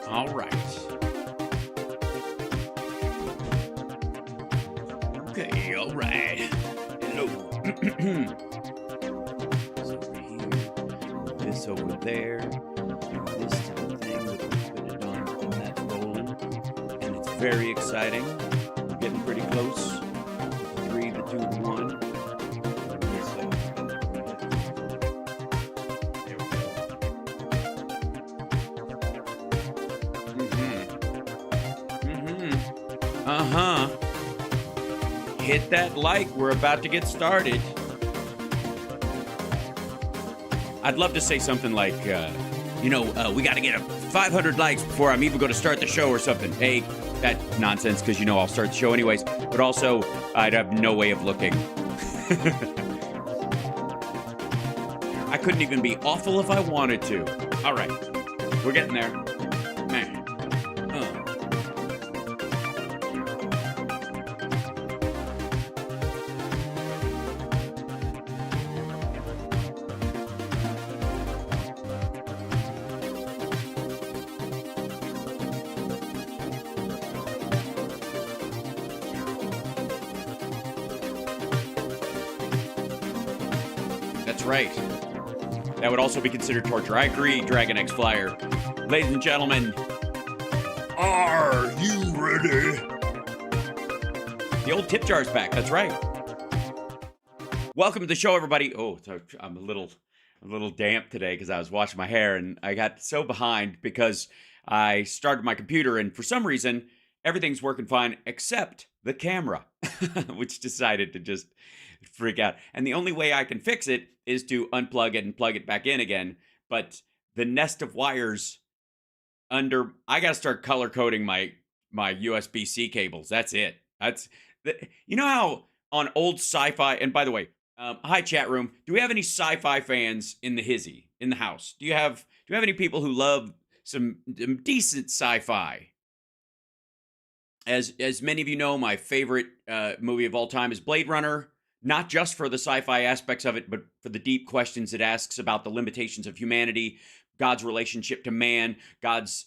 All right. Okay, all right. Hello. This over here. This over there. This little thing with a bit of done, and that's rolling. And it's very exciting. We're getting pretty close. The 3, the 2, the 1. Uh-huh. Hit that like. We're about to get started. I'd love to say something like, we got to get 500 likes before I'm even going to start the show or something. Hey, that's nonsense because I'll start the show anyways. But also, I'd have no way of looking. I couldn't even be awful if I wanted to. All right. We're getting there. Man. That's right. That would also be considered torture. I agree, Dragon X Flyer. Ladies and gentlemen, are you ready? The old tip jar's back. That's right. Welcome to the show, everybody. Oh, I'm a little damp today because I was washing my hair and I got so behind because I started my computer and for some reason everything's working fine except the camera, which decided to just freak out. And the only way I can fix it is to unplug it and plug it back in again. But the nest of wires I got to start color coding my USB-C cables. That's it. You know how on old Sci-fi, and by the way, hi chat room, do we have any Sci-fi fans in the house? Do you have any people who love some decent Sci-fi? As many of you know, my favorite movie of all time is Blade Runner. Not just for the sci-fi aspects of it, but for the deep questions it asks about the limitations of humanity, God's relationship to man, God's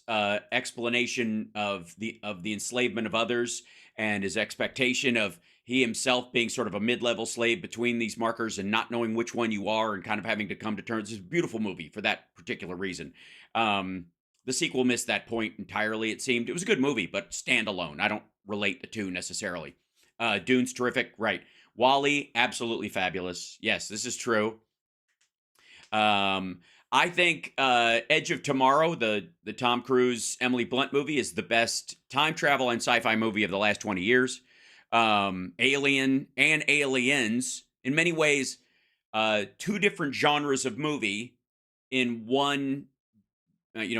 explanation of the enslavement of others, and his expectation of he himself being sort of a mid-level slave between these markers and not knowing which one you are and kind of having to come to terms. It's a beautiful movie for that particular reason. The sequel missed that point entirely, it seemed. It was a good movie, but standalone. I don't relate the two necessarily. Dune's terrific, right. WALL-E, absolutely fabulous. Yes, this is true. I think Edge of Tomorrow, the Tom Cruise, Emily Blunt movie, is the best time travel and sci-fi movie of the last 20 years. Alien and Aliens, in many ways, two different genres of movie in one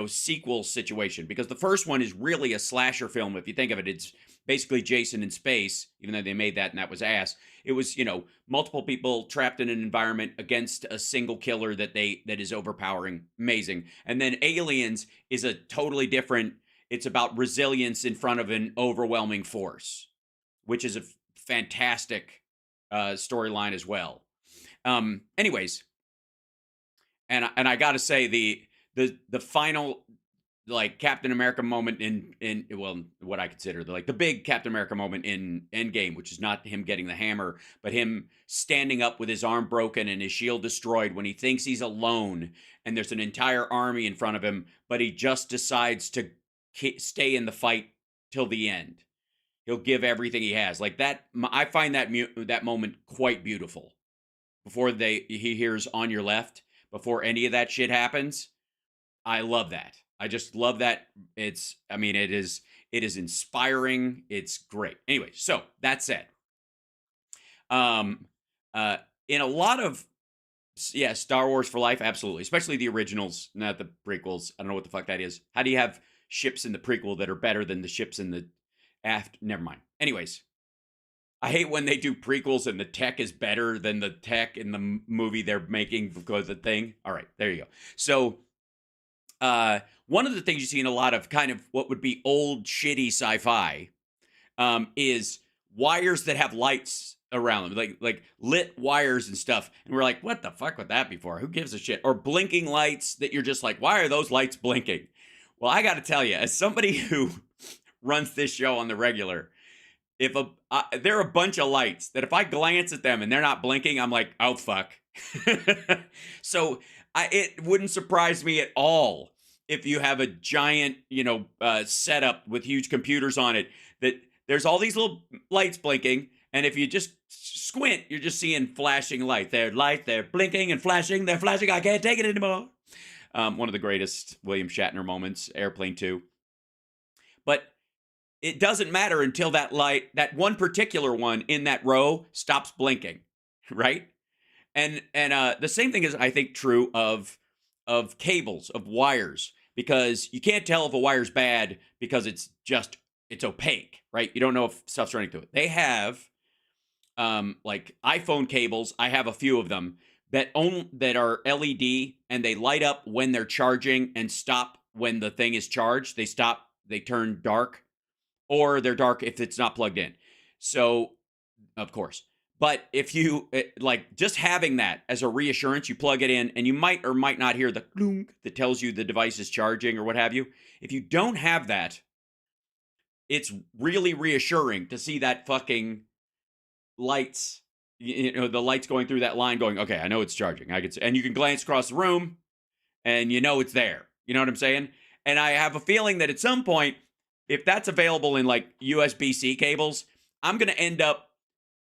sequel situation. Because the first one is really a slasher film. If you think of it, it's basically Jason in space, even though they made that and that was ass. It was, multiple people trapped in an environment against a single killer that is overpowering. Amazing. And then Aliens is a totally different, it's about resilience in front of an overwhelming force, which is a fantastic storyline as well. Anyways, and I got to say the final Captain America moment in what I consider the big Captain America moment in Endgame, which is not him getting the hammer, but him standing up with his arm broken and his shield destroyed when he thinks he's alone and there's an entire army in front of him, but he just decides to stay in the fight till the end. He'll give everything he has. Like that, I find that moment quite beautiful. Before he hears "on your left," before any of that shit happens, I love that. I just love that. It is inspiring. It's great. Anyway, so that said, in a lot of, Star Wars for life, absolutely. Especially the originals, not the prequels. I don't know what the fuck that is. How do you have ships in the prequel that are better than the ships in the after? Never mind. Anyways, I hate when they do prequels and the tech is better than the tech in the movie they're making because of the thing. All right, there you go. So, one of the things you see in a lot of kind of what would be old shitty sci-fi is wires that have lights around them, like lit wires and stuff. And we're like, what the fuck would that be for? Who gives a shit? Or blinking lights that you're just like, why are those lights blinking? Well, I got to tell you, as somebody who runs this show on the regular, if there are a bunch of lights that if I glance at them and they're not blinking, I'm like, oh fuck. So it wouldn't surprise me at all if you have a giant, setup with huge computers on it that there's all these little lights blinking, and if you just squint, you're just seeing flashing light. They're blinking and flashing. They're flashing. I can't take it anymore. One of the greatest William Shatner moments, Airplane 2. But it doesn't matter until that light, that one particular one in that row, stops blinking, right? And the same thing is, I think, true of cables, of wires, because you can't tell if a wire's bad because it's opaque, right? You don't know if stuff's running through it. They have like iPhone cables. I have a few of them that are LED, and they light up when they're charging and stop when the thing is charged. They turn dark, or they're dark if it's not plugged in. So, of course. But if you like just having that as a reassurance, you plug it in and you might or might not hear the clunk that tells you the device is charging or what have you. If you don't have that, it's really reassuring to see that fucking lights, the lights going through that line going, okay, I know it's charging. And you can glance across the room and it's there. You know what I'm saying? And I have a feeling that at some point, if that's available in like USB-C cables, I'm going to end up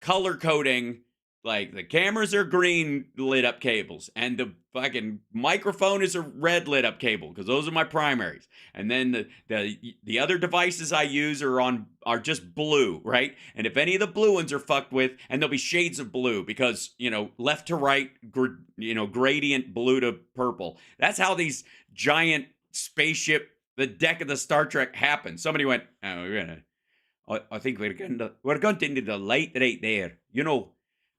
color coding, like the cameras are green lit up cables and the fucking microphone is a red lit up cable because those are my primaries, and then the other devices I use are just blue, right? And if any of the blue ones are fucked with, and there'll be shades of blue because left to right, gradient blue to purple. That's how these giant spaceship, the deck of the Star Trek happens. Somebody went, I think we're going into the light right there.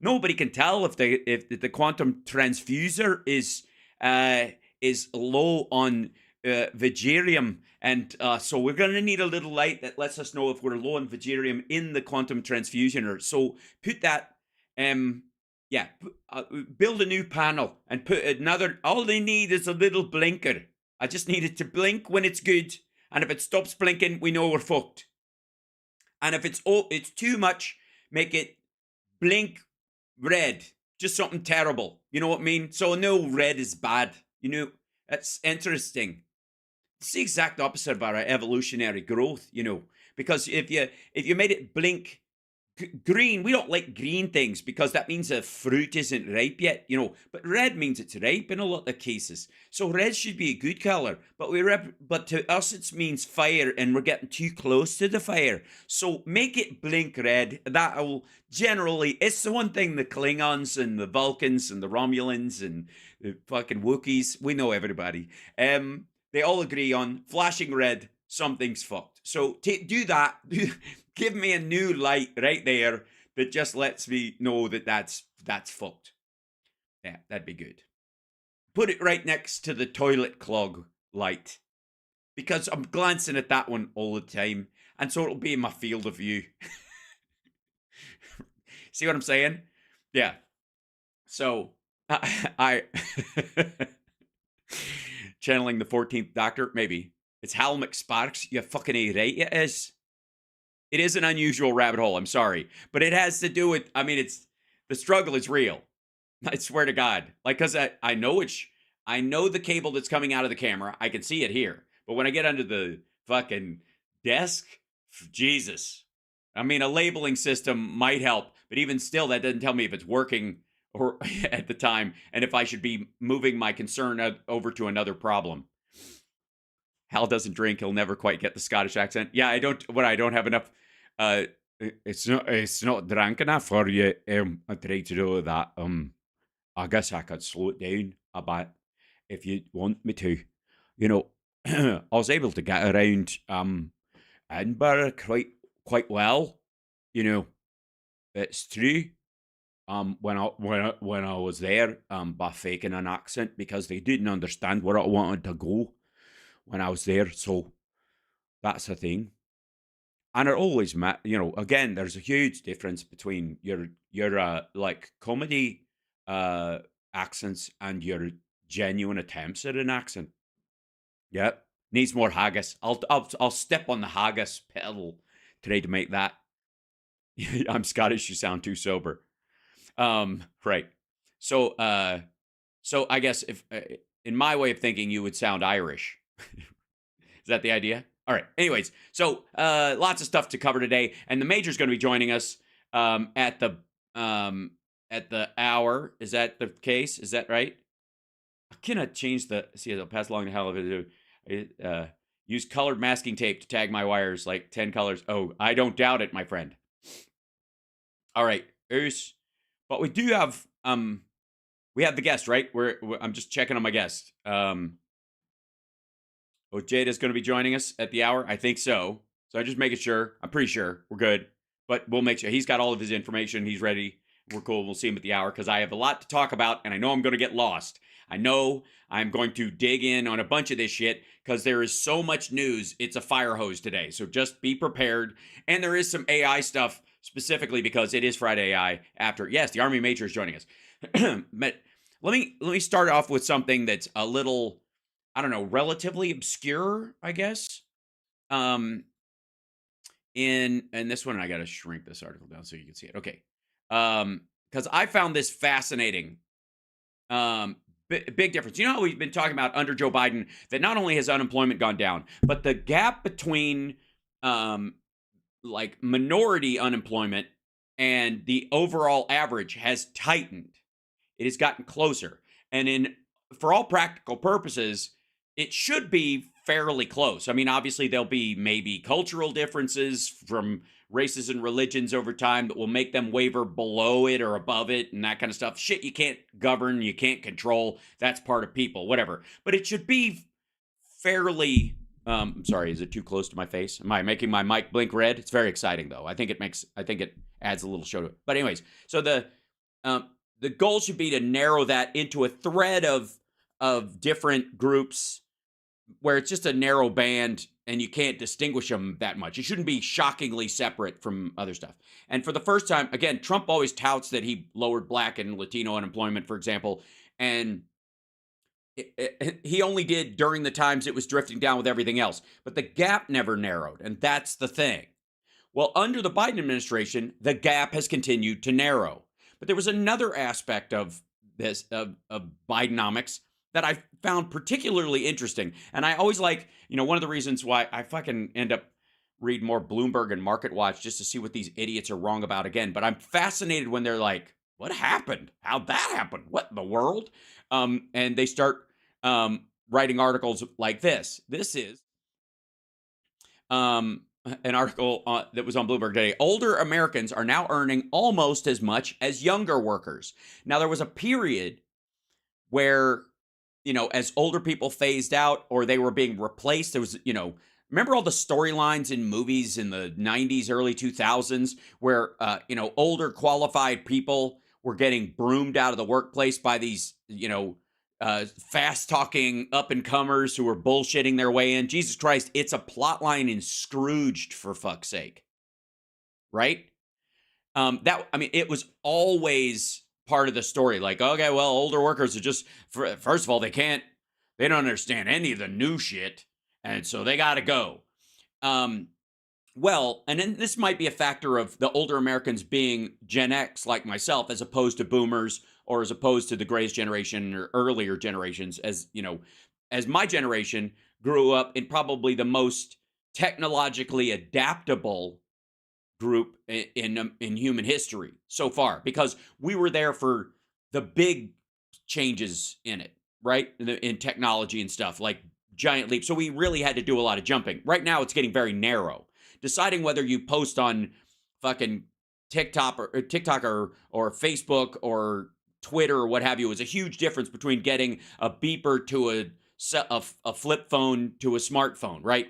Nobody can tell if the quantum transfuser is low on vigerium, and so we're going to need a little light that lets us know if we're low on vigerium in the quantum transfusioner. So put that, build a new panel and put another. All they need is a little blinker. I just need it to blink when it's good, and if it stops blinking, we know we're fucked. And if it's too much, make it blink red. Just something terrible. You know what I mean? So no, red is bad. That's interesting. It's the exact opposite of our evolutionary growth, because if you made it blink green, we don't like green things because that means the fruit isn't ripe yet, but red means it's ripe in a lot of cases. So red should be a good color, but to us it means fire, and we're getting too close to the fire. So make it blink red. That will generally, it's the one thing the Klingons and the Vulcans and the Romulans and the fucking Wookiees, we know everybody, they all agree on flashing red, something's fucked. So do that. Give me a new light right there that just lets me know that that's fucked. Yeah, that'd be good. Put it right next to the toilet clog light, because I'm glancing at that one all the time, and so it'll be in my field of view. See what I'm saying? Yeah. So I channeling the 14th Doctor, maybe. It's Hal McSparks. You fucking A right it is. It is an unusual rabbit hole, I'm sorry. But it has to do with, the struggle is real. I swear to God. Like, because I know the cable that's coming out of the camera. I can see it here. But when I get under the fucking desk, Jesus. A labeling system might help. But even still, that doesn't tell me if it's working or at the time, and if I should be moving my concern over to another problem. Hal doesn't drink. He'll never quite get the Scottish accent. Yeah, I don't have enough. It's not drunk enough for you. I tried to do that. I guess I could slow it down a bit if you want me to. I was able to get around Edinburgh quite well. It's true. When I was there, by faking an accent because they didn't understand where I wanted to go when I was there. So that's the thing. And it always again, there's a huge difference between your like comedy accents and your genuine attempts at an accent. Yep. Needs more haggis. I'll step on the haggis pedal today to make that. I'm Scottish. You sound too sober. Right. So I guess if in my way of thinking, you would sound Irish. Is that the idea? All right. Anyways, so lots of stuff to cover today, and the major's going to be joining us at the hour. Is that the case? Is that right? I cannot change the. See, I'll pass along the hell of it. Use colored masking tape to tag my wires like 10 colors. Oh, I don't doubt it, my friend. All right, but we do have we have the guest, right? I'm just checking on my guest. Ojeda is going to be joining us at the hour. I think so. So I'm just making sure. I'm pretty sure we're good. But we'll make sure. He's got all of his information. He's ready. We're cool. We'll see him at the hour because I have a lot to talk about, and I know I'm going to get lost. I know I'm going to dig in on a bunch of this shit because there is so much news. It's a fire hose today. So just be prepared. And there is some AI stuff specifically because it is Friday AI after. Yes, the Army Major is joining us. But let me start off with something that's a little, I don't know, relatively obscure, I guess. And this one, I got to shrink this article down so you can see it. Okay. Because I found this fascinating. Big difference. You know how we've been talking about under Joe Biden that not only has unemployment gone down, but the gap between like minority unemployment and the overall average has tightened. It has gotten closer. And for all practical purposes, it should be fairly close. I mean, obviously, there'll be maybe cultural differences from races and religions over time that will make them waver below it or above it and that kind of stuff. Shit you can't govern, you can't control. That's part of people, whatever. But it should be fairly... I'm sorry, is it too close to my face? Am I making my mic blink red? It's very exciting, though. I think it adds a little show to it. But anyways, so the goal should be to narrow that into a thread of different groups where it's just a narrow band and you can't distinguish them that much. It shouldn't be shockingly separate from other stuff. And for the first time, again, Trump always touts that he lowered Black and Latino unemployment, for example, and he only did during the times it was drifting down with everything else. But the gap never narrowed, and that's the thing. Well, under the Biden administration, the gap has continued to narrow. But there was another aspect of this, of Bidenomics, that I found particularly interesting. And I always like, one of the reasons why I fucking end up reading more Bloomberg and Market Watch just to see what these idiots are wrong about again. But I'm fascinated when they're like, what happened? How'd that happen? What in the world? And they start writing articles like this. This is an article that was on Bloomberg today. Older Americans are now earning almost as much as younger workers. Now, there was a period where, as older people phased out or they were being replaced, there was, remember all the storylines in movies in the 90s, early 2000s where, older qualified people were getting broomed out of the workplace by these, fast-talking up-and-comers who were bullshitting their way in. Jesus Christ, it's a plot line in Scrooged, for fuck's sake. Right? It was always part of the story. Like, okay, well, older workers are just, first of all, they don't understand any of the new shit, and so they gotta go. Well, and then this might be a factor of the older Americans being Gen X like myself, as opposed to boomers or as opposed to the greatest generation or earlier generations, as my generation grew up in probably the most technologically adaptable group in human history so far, because we were there for the big changes in it, right? In technology and stuff, like giant leaps. So we really had to do a lot of jumping. Right now, it's getting very narrow. Deciding whether you post on fucking TikTok or Facebook or Twitter or what have you is a huge difference between getting a beeper to a flip phone to a smartphone, right?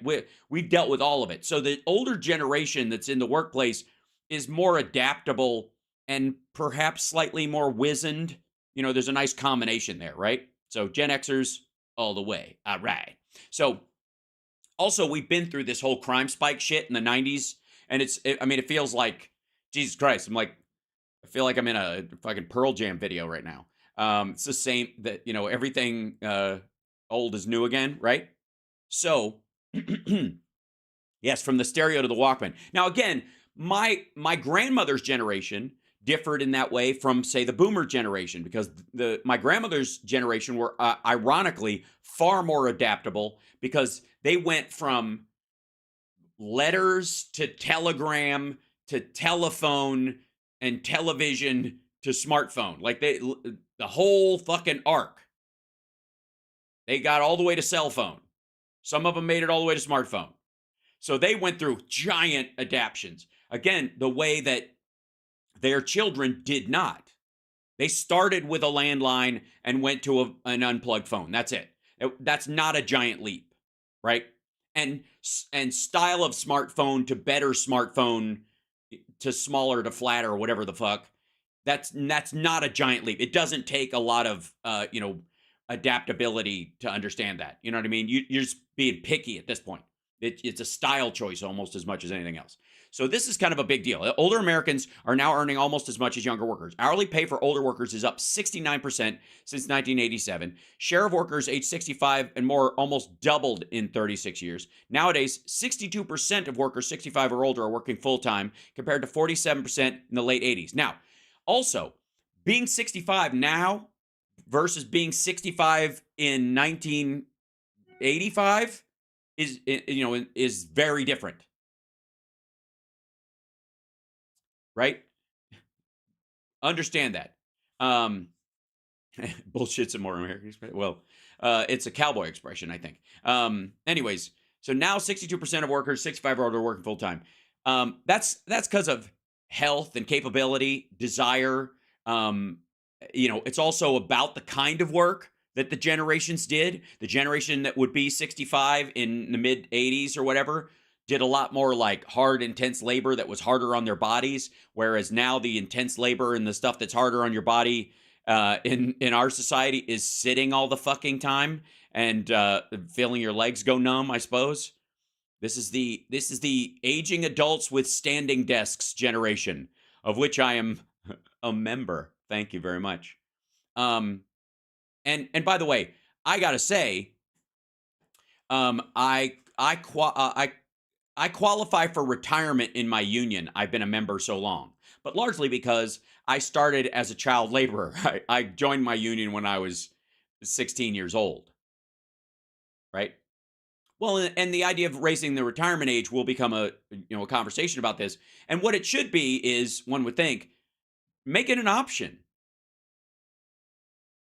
We've dealt with all of it. So the older generation that's in the workplace is more adaptable and perhaps slightly more wizened. There's a nice combination there, right? So Gen Xers all the way. All right. So also, we've been through this whole crime spike shit in the 90s, and it feels like, Jesus Christ, I feel like I'm in a fucking Pearl Jam video right now. It's the same, that, everything old is new again, right? So, yes, from the stereo to the Walkman. Now, again, my grandmother's generation differed in that way from, say, the boomer generation, because my grandmother's generation were ironically far more adaptable, because they went from letters to telegram to telephone and television to smartphone. Like the whole fucking arc. They got all the way to cell phone. Some of them made it all the way to smartphone. So they went through giant adaptations. Again, the way that their children did not. They started with a landline and went to an unplugged phone. That's it. That's not a giant leap, right? And style of smartphone to better smartphone to smaller to flatter or whatever the fuck. That's not a giant leap. It doesn't take a lot of adaptability to understand that. You know what I mean? You're just being picky at this point. It's a style choice almost as much as anything else. So this is kind of a big deal. Older Americans are now earning almost as much as younger workers. Hourly pay for older workers is up 69% since 1987. Share of workers age 65 and more almost doubled in 36 years. Nowadays, 62% of workers 65 or older are working full-time, compared to 47% in the late 80s. Now, also, being 65 now versus being 65 in 1985 is very different, right? Understand that. Bullshit's a more American expression. Well, it's a cowboy expression, I think. Anyways, so now 62% of workers 65 or older are working full time. That's because of health and capability, desire. It's also about the kind of work that the generations did. The generation that would be 65 in the mid 80s or whatever did a lot more like hard, intense labor that was harder on their bodies. Whereas now the intense labor and the stuff that's harder on your body in our society is sitting all the fucking time and feeling your legs go numb, I suppose. This is the aging adults with standing desks generation, of which I am a member. Thank you very much. And by the way, I gotta say, I qualify for retirement in my union. I've been a member so long, but largely because I started as a child laborer. I joined my union when I was 16 years old, right? Well, and the idea of raising the retirement age will become a conversation about this. And what it should be is, one would think, make it an option.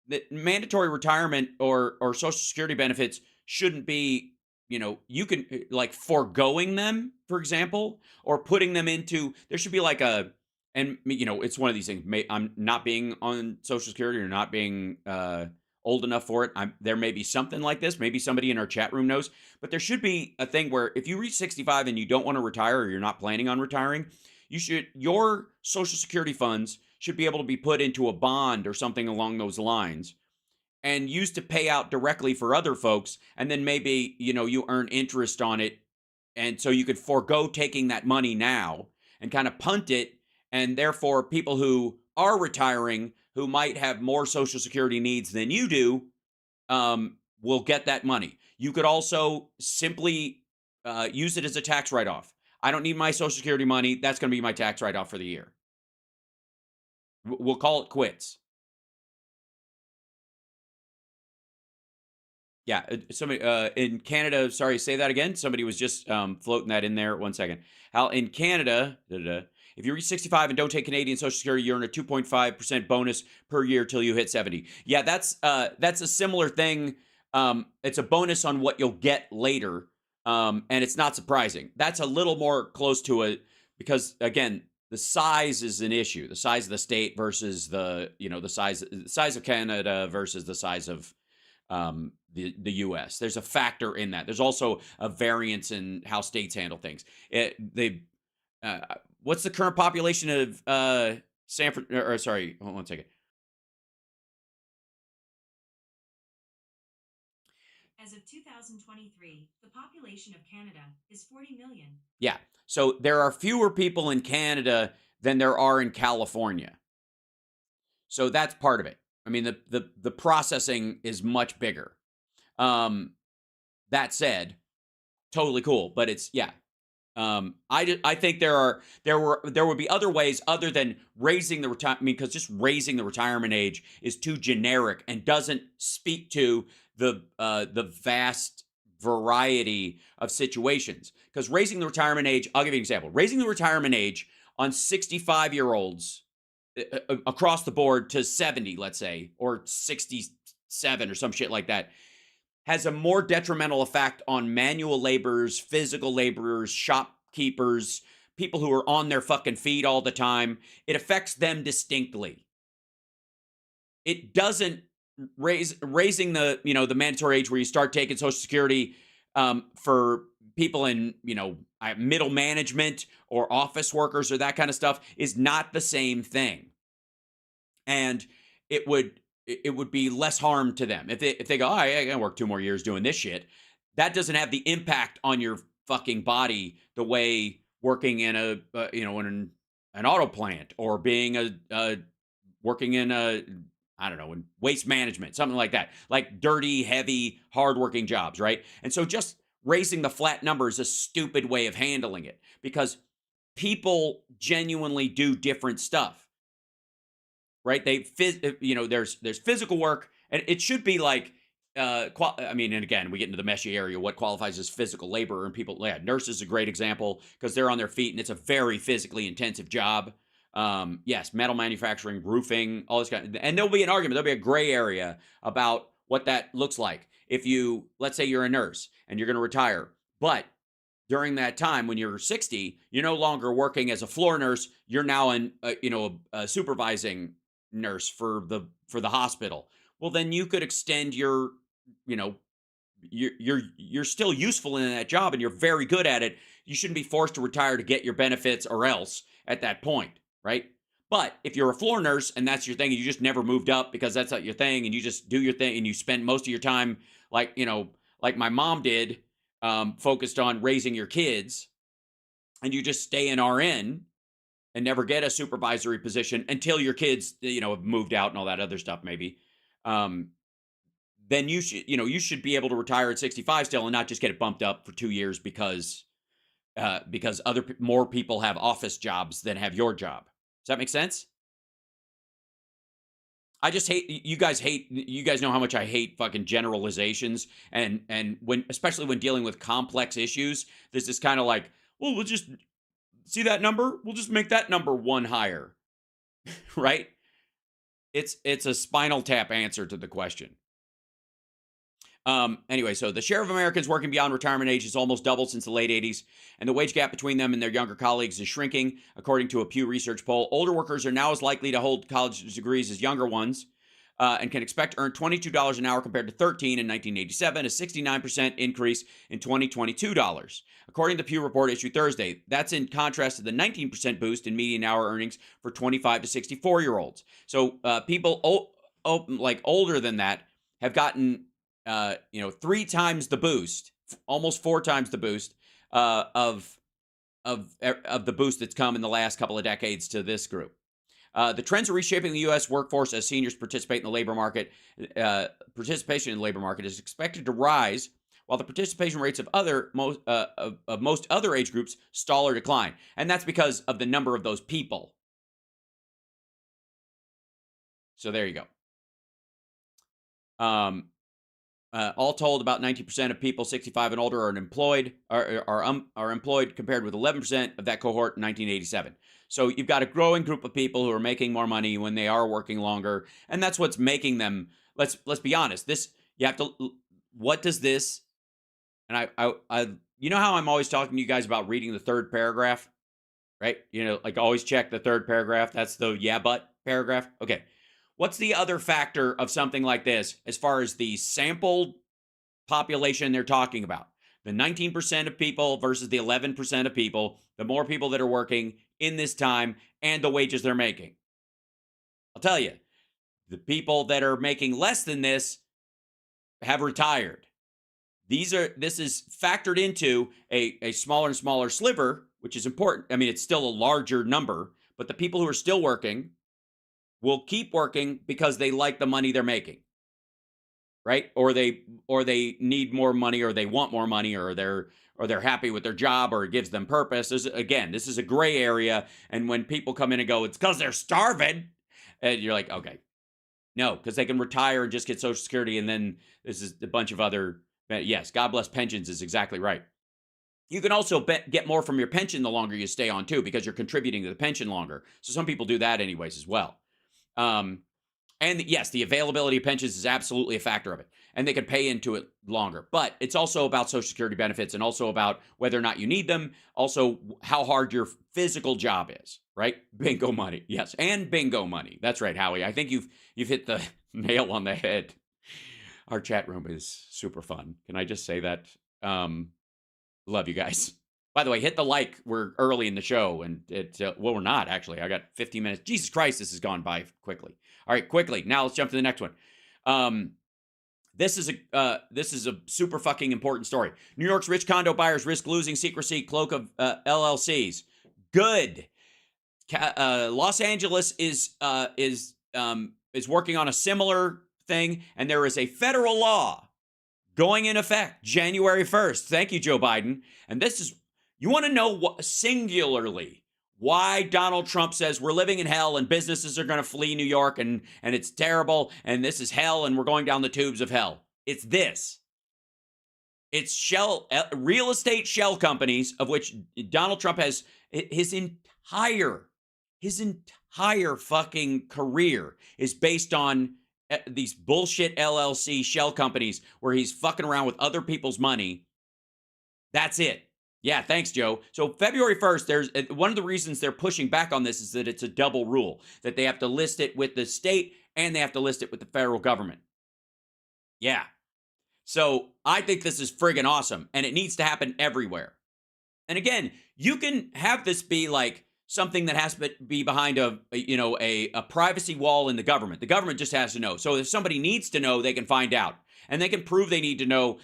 That mandatory retirement or Social Security benefits shouldn't be, you can like foregoing them, for example, or putting them into, there should be like it's one of these things. I'm not being on Social Security or not being old enough for it. There may be something like this. Maybe somebody in our chat room knows, but there should be a thing where if you reach 65 and you don't want to retire, or you're not planning on retiring, your Social Security funds should be able to be put into a bond or something along those lines and used to pay out directly for other folks. And then maybe, you earn interest on it. And so you could forego taking that money now and kind of punt it. And therefore, people who are retiring, who might have more Social Security needs than you do, will get that money. You could also simply use it as a tax write-off. I don't need my Social Security money. That's going to be my tax write-off for the year. We'll call it quits. Yeah, somebody in Canada. Sorry, say that again. Somebody was just floating that in there. 1 second. How in Canada, if you reach 65 and don't take Canadian Social Security, you earn a 2.5% bonus per year till you hit 70. Yeah, that's a similar thing. It's a bonus on what you'll get later, and it's not surprising. That's a little more close to it because, again, the size is an issue. The size of the state versus the size of Canada versus the size of the U.S. There's a factor in that. There's also a variance in how states handle things. What's the current population of Sanford? Or sorry, hold on 1 second. As of 2023, the population of Canada is 40 million. Yeah. So there are fewer people in Canada than there are in California. So that's part of it. I mean, the processing is much bigger. That said, totally cool. But it's, yeah. I think there would be other ways other than raising the retirement. I mean, because just raising the retirement age is too generic and doesn't speak to the vast variety of situations. Because raising the retirement age, I'll give you an example. Raising the retirement age on 65-year-olds across the board to 70, let's say, or 67 or some shit like that, has a more detrimental effect on manual laborers, physical laborers, shopkeepers, people who are on their fucking feet all the time. It affects them distinctly. It doesn't raising the, the mandatory age where you start taking Social Security for people in, middle management or office workers or that kind of stuff is not the same thing. And it would be less harm to them if they go, oh, I gotta work 2 more years doing this shit. That doesn't have the impact on your fucking body the way working in in an auto plant or being working in in waste management, something like that, like dirty, heavy, hardworking jobs, right? And so just raising the flat number is a stupid way of handling it because people genuinely do different stuff. Right? There's physical work, and it should be like, and again, we get into the meshy area. What qualifies as physical labor? And people, nurses is a great example because they're on their feet, and it's a very physically intensive job. Yes, metal manufacturing, roofing, all this and there'll be an argument. There'll be a gray area about what that looks like. If let's say you're a nurse and you're going to retire, but during that time when you're 60, you're no longer working as a floor nurse. You're now a supervising nurse for the hospital. Well, then you could extend your, you're still useful in that job and you're very good at it. You shouldn't be forced to retire to get your benefits or else at that point, right? But if you're a floor nurse and that's your thing and you just never moved up because that's not your thing and you just do your thing and you spend most of your time like my mom did, focused on raising your kids, and you just stay in RN and never get a supervisory position until your kids, have moved out and all that other stuff, maybe. Then you should be able to retire at 65 still and not just get it bumped up for 2 years because more people have office jobs than have your job. Does that make sense? I just you guys know how much I hate fucking generalizations and especially when dealing with complex issues, there's this kind of like, well, we'll just see that number. We'll just make that number 1 higher, right? It's a spinal tap answer to the question. Anyway, so the share of Americans working beyond retirement age has almost doubled since the late 80s, and the wage gap between them and their younger colleagues is shrinking, according to a Pew Research poll. Older workers are now as likely to hold college degrees as younger ones, and can expect to earn $22 an hour compared to $13 in 1987, a 69% increase in 2022 dollars. According to the Pew report issued Thursday, that's in contrast to the 19% boost in median hour earnings for 25 to 64-year-olds. So people older than that have gotten 3 times the boost, almost 4 times the boost of the boost that's come in the last couple of decades to this group. The trends are reshaping the U.S. workforce as seniors participate in the labor market. Participation in the labor market is expected to rise, while the participation rates of most other age groups stall or decline, and that's because of the number of those people. So there you go. All told, about 19% of people 65 and older are unemployed, are employed, compared with 11% of that cohort in 1987. So you've got a growing group of people who are making more money when they are working longer, and that's what's making them. Let's be honest. You have to. What does this? And I you know how I'm always talking to you guys about reading the 3rd paragraph, right? Like always check the 3rd paragraph. That's the yeah but paragraph. Okay. What's the other factor of something like this as far as the sampled population they're talking about? The 19% of people versus the 11% of people, the more people that are working in this time and the wages they're making. I'll tell you, the people that are making less than this have retired. This is factored into a smaller and smaller sliver, which is important. I mean, it's still a larger number, but the people who are still working will keep working because they like the money they're making. right? Or they need more money, or they want more money, or they're happy with their job, or it gives them purpose. This is a gray area. And when people come in and go, it's because they're starving, and you're like, okay, no, because they can retire and just get Social Security, and then this is a bunch of other. Yes, God bless pensions is exactly right. You can also get more from your pension the longer you stay on too, because you're contributing to the pension longer. So some people do that anyways as well. And yes, the availability of pensions is absolutely a factor of it, and they can pay into it longer. But it's also about Social Security benefits, and also about whether or not you need them, also how hard your physical job is, right? Bingo money. Yes, and bingo money. That's right, Howie. I think you've hit the nail on the head. Our chat room is super fun. Can I just say that? Love you guys. By the way, hit the like. We're early in the show, and well, we're not actually. I got 15 minutes. Jesus Christ, this has gone by quickly. All right, quickly. Now let's jump to the next one. This is a super fucking important story. New York's rich condo buyers risk losing secrecy cloak of LLCs. Good. Los Angeles is working on a similar thing, and there is a federal law going in effect January 1st. Thank you, Joe Biden. And this is, you want to know what, singularly, why Donald Trump says we're living in hell and businesses are going to flee New York and it's terrible and this is hell and we're going down the tubes of hell. It's this. It's real estate shell companies, of which Donald Trump has his entire fucking career is based on these bullshit LLC shell companies where he's fucking around with other people's money. That's it. Yeah, thanks, Joe. So February 1st, there's one of the reasons they're pushing back on this is that it's a double rule, that they have to list it with the state and they have to list it with the federal government. Yeah. So I think this is friggin' awesome, and it needs to happen everywhere. And again, you can have this be like something that has to be behind a privacy wall in the government. The government just has to know. So if somebody needs to know, they can find out. And they can prove they need to know,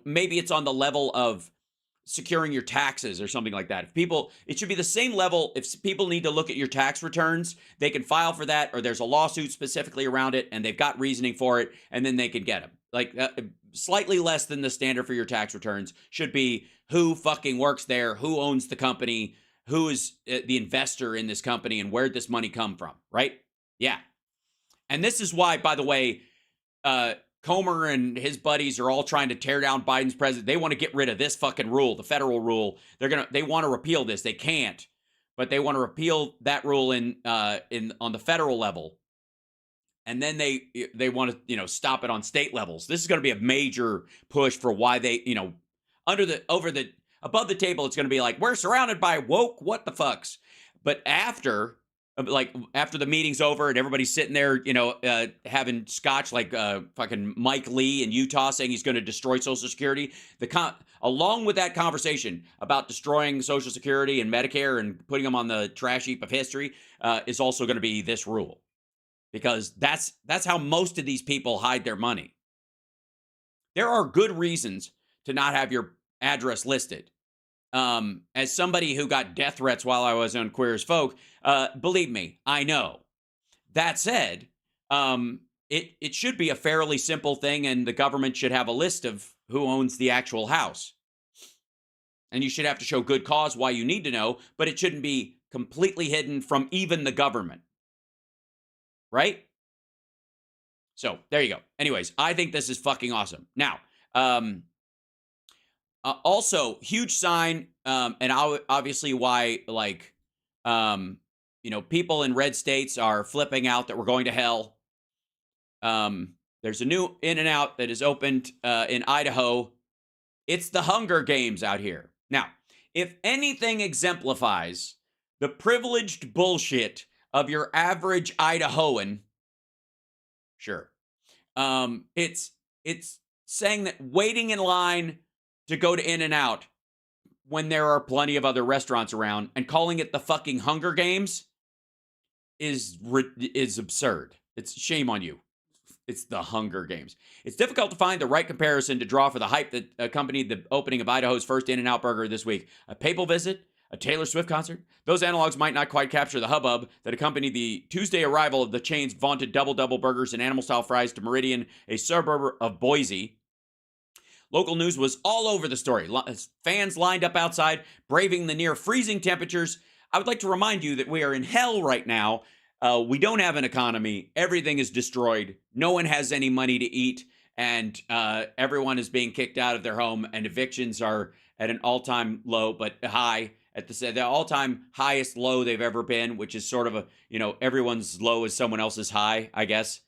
maybe it's on the level of securing your taxes or something like that. It should be the same level. If people need to look at your tax returns, they can file for that, or there's a lawsuit specifically around it, and they've got reasoning for it, and then they can get them. Like slightly less than the standard for your tax returns should be who fucking works there, who owns the company, who is the investor in this company, and where'd this money come from, right? Yeah. And this is why, by the way, Comer and his buddies are all trying to tear down Biden's president. They want to get rid of this fucking rule, the federal rule. They want to repeal this. They can't, but they want to repeal that rule on the federal level. And then they want to, stop it on state levels. This is going to be a major push for why they, above the table, it's going to be like, we're surrounded by woke what the fucks. But after the meeting's over and everybody's sitting there, having scotch like fucking Mike Lee in Utah saying he's going to destroy Social Security, along with that conversation about destroying Social Security and Medicare and putting them on the trash heap of history, is also going to be this rule. Because that's how most of these people hide their money. There are good reasons to not have your address listed. As somebody who got death threats while I was on Queer as Folk, believe me, I know. That said, it should be a fairly simple thing, and the government should have a list of who owns the actual house. And you should have to show good cause why you need to know, but it shouldn't be completely hidden from even the government. Right? So, there you go. Anyways, I think this is fucking awesome. Now, also, huge sign, and obviously why, people in red states are flipping out that we're going to hell. There's a new In-N-Out that is opened in Idaho. It's the Hunger Games out here. Now, if anything exemplifies the privileged bullshit of your average Idahoan, sure. It's saying that waiting in line to go to In-N-Out when there are plenty of other restaurants around and calling it the fucking Hunger Games is absurd. It's shame on you. It's the Hunger Games. It's difficult to find the right comparison to draw for the hype that accompanied the opening of Idaho's first In-N-Out burger this week. A papal visit, A Taylor Swift concert? Those analogs might not quite capture the hubbub that accompanied the Tuesday arrival of the chain's vaunted double burgers and animal-style fries to Meridian, a suburb of Boise. Local news was all over the story. Fans lined up outside, braving the near freezing temperatures. I would like to remind you that we are in hell right now. We don't have an economy. Everything is destroyed. No one has any money to eat. And everyone is being kicked out of their home. And evictions are at an all-time low, but high. At the all-time highest low they've ever been, which is sort of a, everyone's low is someone else's high, I guess.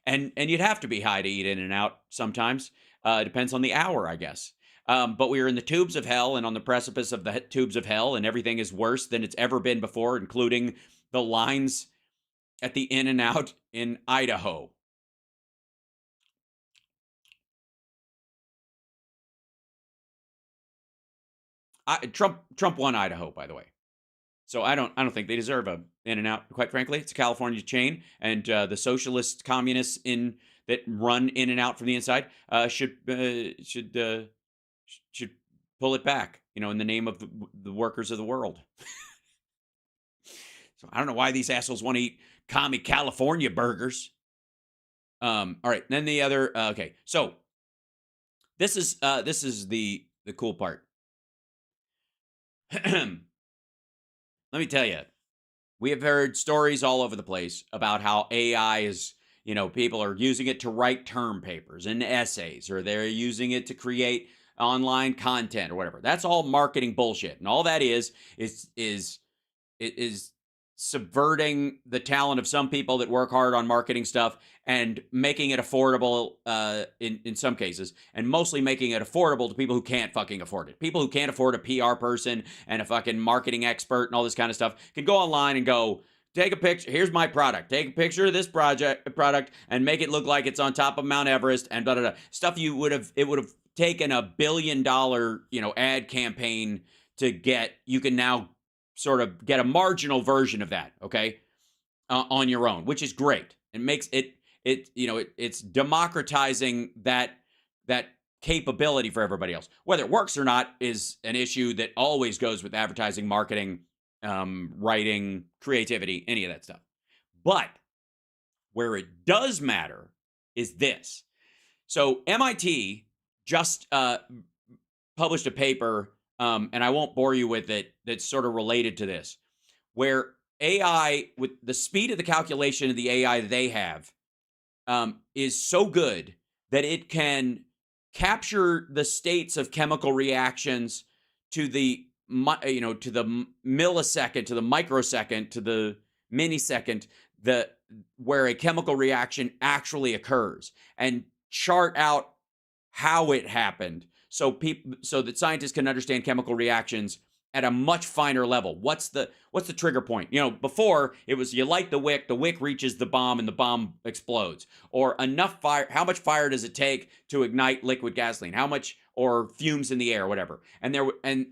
And you'd have to be high to eat In-N-Out sometimes. Depends on the hour, I guess. But we are in the tubes of hell and on the precipice of the tubes of hell, and everything is worse than it's ever been before, including the lines at the In-N-Out in Idaho. Trump won Idaho, by the way. So I don't think they deserve a In-N-Out, quite frankly. It's a California chain, and the socialist communists that run In-N-Out from the inside should pull it back, in the name of the workers of the world. So I don't know why these assholes want to eat commie California burgers. All right, then the other. Okay, so this is the cool part. Let me tell you, we have heard stories all over the place about how AI is, people are using it to write term papers and essays, or they're using it to create online content or whatever. That's all marketing bullshit. And all that is subverting the talent of some people that work hard on marketing stuff and making it affordable in some cases, and mostly making it affordable to people who can't fucking afford it. People who can't afford a PR person and a fucking marketing expert and all this kind of stuff can go online and go, take a picture. Here's my product. Take a picture of this product and make it look like it's on top of Mount Everest and blah, blah, blah. Stuff it would have taken $1 billion, ad campaign to get. You can now sort of get a marginal version of that, okay, on your own, which is great. It makes it's democratizing that capability for everybody else. Whether it works or not is an issue that always goes with advertising, marketing, writing, creativity, any of that stuff. But where it does matter is this. So MIT just published a paper, and I won't bore you with it, that's sort of related to this, where AI, with the speed of the calculation of the AI they have, is so good that it can capture the states of chemical reactions to the millisecond, to the microsecond, to the minisecond, where a chemical reaction actually occurs, and chart out how it happened, so that scientists can understand chemical reactions at a much finer level. What's the trigger point? Before it was you light the wick reaches the bomb, and the bomb explodes. Or enough fire, how much fire does it take to ignite liquid gasoline? How much, or fumes in the air, whatever. And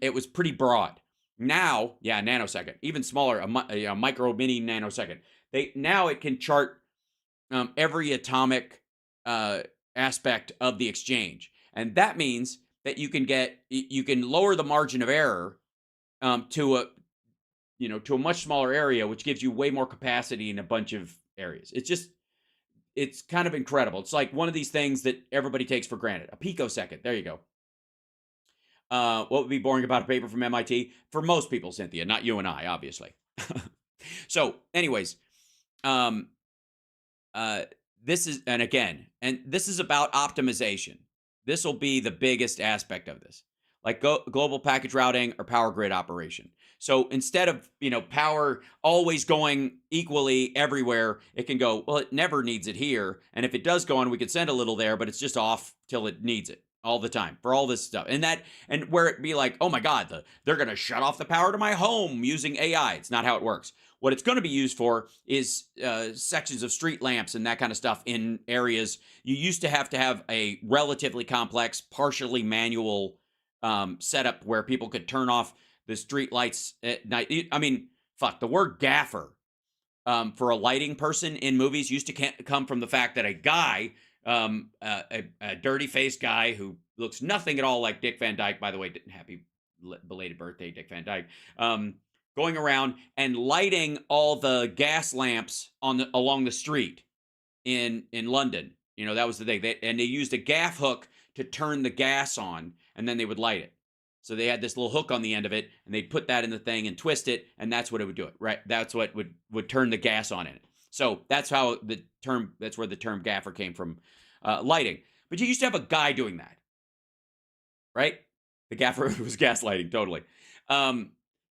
it was pretty broad. Now, nanosecond, even smaller, a micro mini nanosecond. Now it can chart every atomic aspect of the exchange, and that means that you can lower the margin of error to a much smaller area, which gives you way more capacity in a bunch of areas. It's kind of incredible. It's like one of these things that everybody takes for granted. A picosecond. There you go. What would be boring about a paper from MIT? For most people, Cynthia, not you and I, obviously. So, anyways, this is about optimization. This will be the biggest aspect of this, like global package routing or power grid operation. So instead of, power always going equally everywhere, it can go, well, it never needs it here. And if it does go on, we could send a little there, but it's just off till it needs it all the time for all this stuff. And where it be like, oh my God, they're going to shut off the power to my home using AI. It's not how it works. What it's going to be used for is sections of street lamps and that kind of stuff in areas. You used to have a relatively complex, partially manual setup where people could turn off the street lights at night. I mean, fuck, the word gaffer for a lighting person in movies used to come from the fact that a guy, a dirty-faced guy who looks nothing at all like Dick Van Dyke, by the way, happy belated birthday, Dick Van Dyke. Going around and lighting all the gas lamps along the street in London. You know, that was the thing. And they used a gaff hook to turn the gas on, and then they would light it. So they had this little hook on the end of it, and they'd put that in the thing and twist it, and that's what it would do it. Right? That's what would turn the gas on in it. So that's how that's where the term gaffer came from, lighting. But you used to have a guy doing that, right? The gaffer was gaslighting, totally. And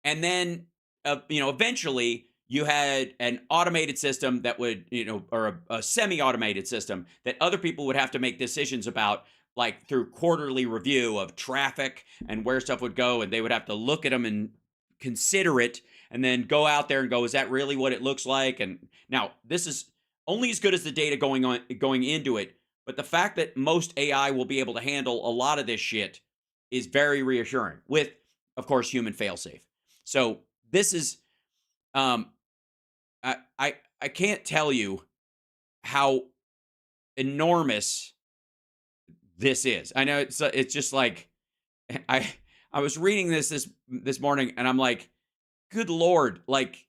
then, eventually you had an automated system that would, or a semi-automated system that other people would have to make decisions about, like through quarterly review of traffic and where stuff would go, and they would have to look at them and consider it, and then go out there and go, is that really what it looks like? And now this is only as good as the data going into it, but the fact that most AI will be able to handle a lot of this shit is very reassuring, with, of course, human failsafe. So this is, I can't tell you how enormous this is. I know it's just like, I was reading this morning, and I'm like, good Lord, like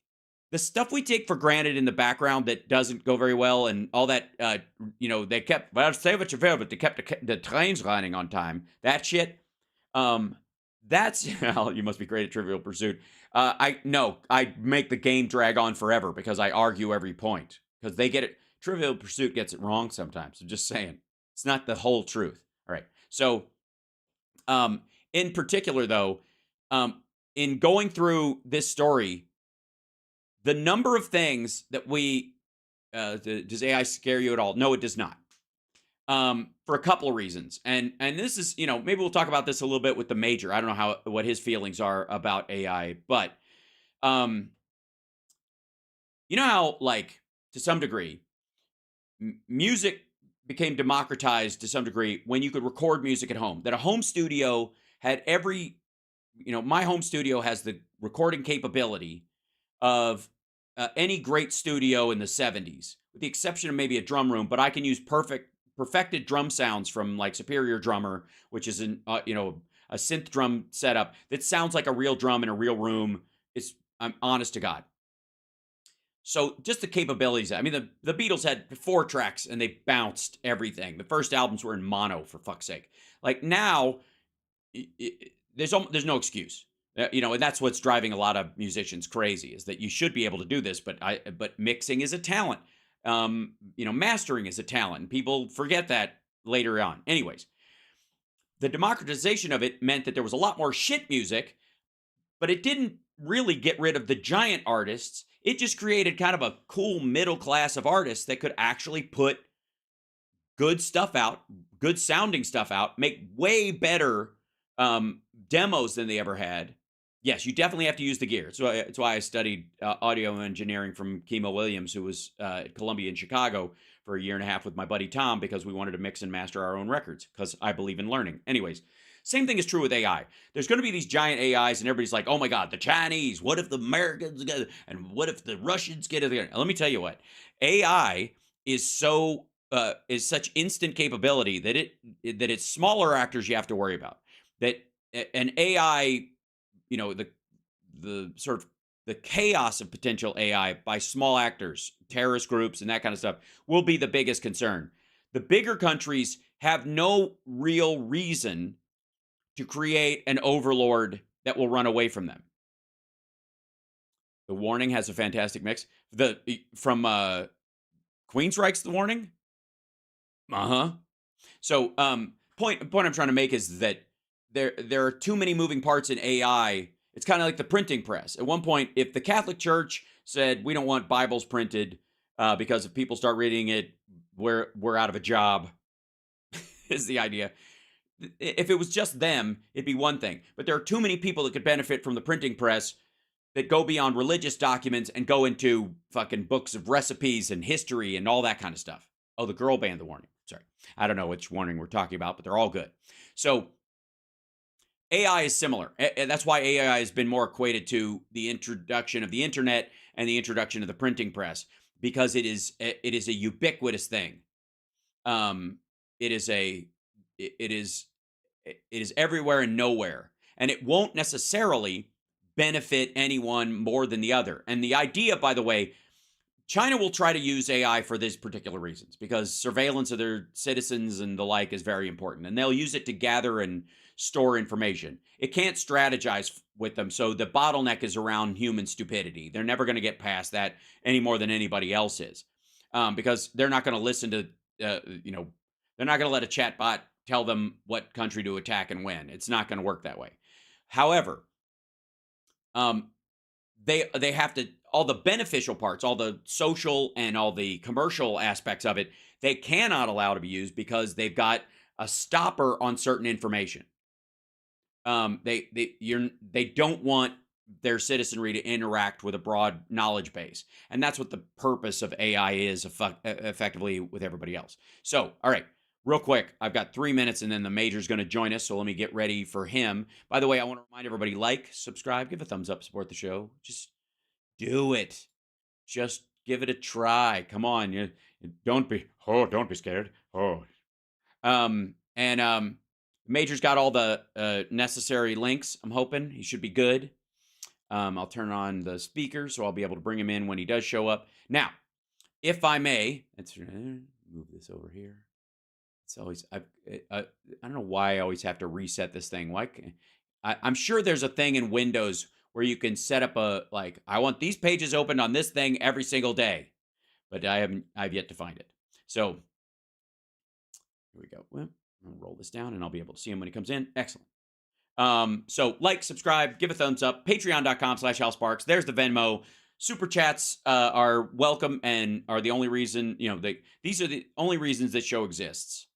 the stuff we take for granted in the background that doesn't go very well, and all that, they kept, well, say what you will, but they kept the trains running on time. That shit. That's well, you must be great at Trivial Pursuit. I make the game drag on forever because I argue every point, because they get it. Trivial Pursuit gets it wrong sometimes. I'm just saying, it's not the whole truth. All right. So, in particular, though, in going through this story, the number of things that does AI scare you at all? No, it does not. For a couple of reasons. And this is, maybe we'll talk about this a little bit with the major. I don't know what his feelings are about AI, but you know how, like, to some degree, music became democratized to some degree when you could record music at home. That a home studio had my home studio has the recording capability of any great studio in the 70s, with the exception of maybe a drum room, but I can use perfected drum sounds from, like, Superior Drummer, which is a synth drum setup that sounds like a real drum in a real room. I'm honest to God. So just the capabilities. I mean, the Beatles had 4 tracks and they bounced everything. The first albums were in mono, for fuck's sake. Like, now, there's no excuse. And that's what's driving a lot of musicians crazy, is that you should be able to do this, but mixing is a talent. Mastering is a talent, and people forget that later on. Anyways, the democratization of it meant that there was a lot more shit music, but it didn't really get rid of the giant artists. It just created kind of a cool middle class of artists that could actually put good stuff out, good sounding stuff out, make way better demos than they ever had. Yes, you definitely have to use the gear. So it's why I studied audio engineering from Kimo Williams, who was at Columbia in Chicago for a year and a half with my buddy Tom, because we wanted to mix and master our own records, because I believe in learning. Anyways, same thing is true with AI. There's going to be these giant AIs, and everybody's like, oh my God, the Chinese, what if the Americans get it? And what if the Russians get it? Let me tell you what, AI is such instant capability that it's smaller actors you have to worry about. That an AI, the sort of the chaos of potential AI by small actors, terrorist groups, and that kind of stuff will be the biggest concern. The bigger countries have no real reason to create an overlord that will run away from them. The Warning has a fantastic mix. From Queensryche's The Warning. So, point I'm trying to make is that there are too many moving parts in AI. It's kind of like the printing press. At one point, if the Catholic Church said, we don't want Bibles printed because if people start reading it, we're out of a job, is the idea. If it was just them, it'd be one thing. But there are too many people that could benefit from the printing press that go beyond religious documents and go into fucking books of recipes and history and all that kind of stuff. Oh, the girl band, The Warning. Sorry. I don't know which warning we're talking about, but they're all good. So AI is similar. That's why AI has been more equated to the introduction of the internet and the introduction of the printing press, because it is a ubiquitous thing. It is everywhere and nowhere. and it won't necessarily benefit anyone more than the other. And the idea, by the way, China will try to use AI for these particular reasons because surveillance of their citizens and the like is very important. And they'll use it to gather and store information. It can't strategize with them. So the bottleneck is around human stupidity. They're never going to get past that any more than anybody else is, because they're not going to listen to, they're not going to let a chatbot tell them what country to attack and when. It's not going to work that way. However, they have to, all the beneficial parts, all the social and all the commercial aspects of it, they cannot allow to be used because they've got a stopper on certain information. They don't want their citizenry to interact with a broad knowledge base, and that's what the purpose of AI is effectively with everybody else. So, all right, real quick, I've got 3 minutes, and then the major's going to join us. So let me get ready for him. By the way, I want to remind everybody: like, subscribe, give a thumbs up, support the show. Just do it. Just give it a try. Come on, don't be scared. Major's got all the necessary links. I'm hoping he should be good. I'll turn on the speaker so I'll be able to bring him in when he does show up. Now, if I may, let's move this over here. It's always I don't know why I always have to reset this thing. Why? I'm sure there's a thing in Windows where you can set up I want these pages opened on this thing every single day, but I've yet to find it. So here we go. Well, I'll roll this down and I'll be able to see him when he comes in. Excellent. So like, subscribe, give a thumbs up, patreon.com/HalSparks. There's the Venmo. Super chats are welcome and are the only reason, these are the only reasons this show exists.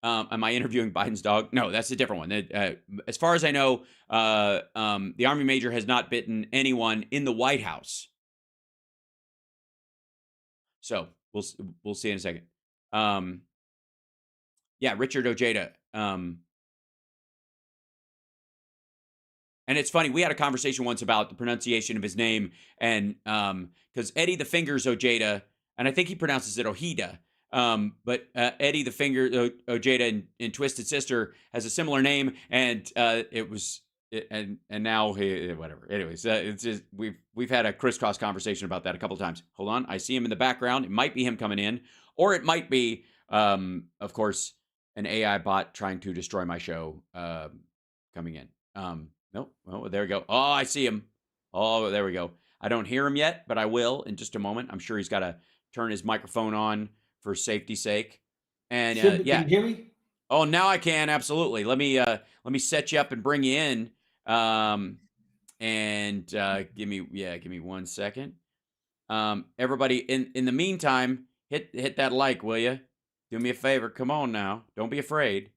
Am I interviewing Biden's dog? No, that's a different one. As far as I know, the Army Major has not bitten anyone in the White House. So we'll see in a second. Yeah, Richard Ojeda. And it's funny, we had a conversation once about the pronunciation of his name, and because Eddie the Fingers Ojeda, and I think he pronounces it Ojeda, but Eddie the Finger Ojeda in Twisted Sister has a similar name, and it was, and now whatever. Anyways, it's just, we've had a crisscross conversation about that a couple of times. Hold on, I see him in the background. It might be him coming in, or it might be, of course, an AI bot trying to destroy my show coming in. Nope. Oh, there we go. Oh, I see him. Oh, there we go. I don't hear him yet, but I will in just a moment. I'm sure he's got to turn his microphone on for safety's sake. And yeah. Can you hear me? Oh, now I can. Absolutely. Let me set you up and bring you in. And give me 1 second. Everybody in the meantime, hit that like, will you? Do me a favor. Come on now. Don't be afraid.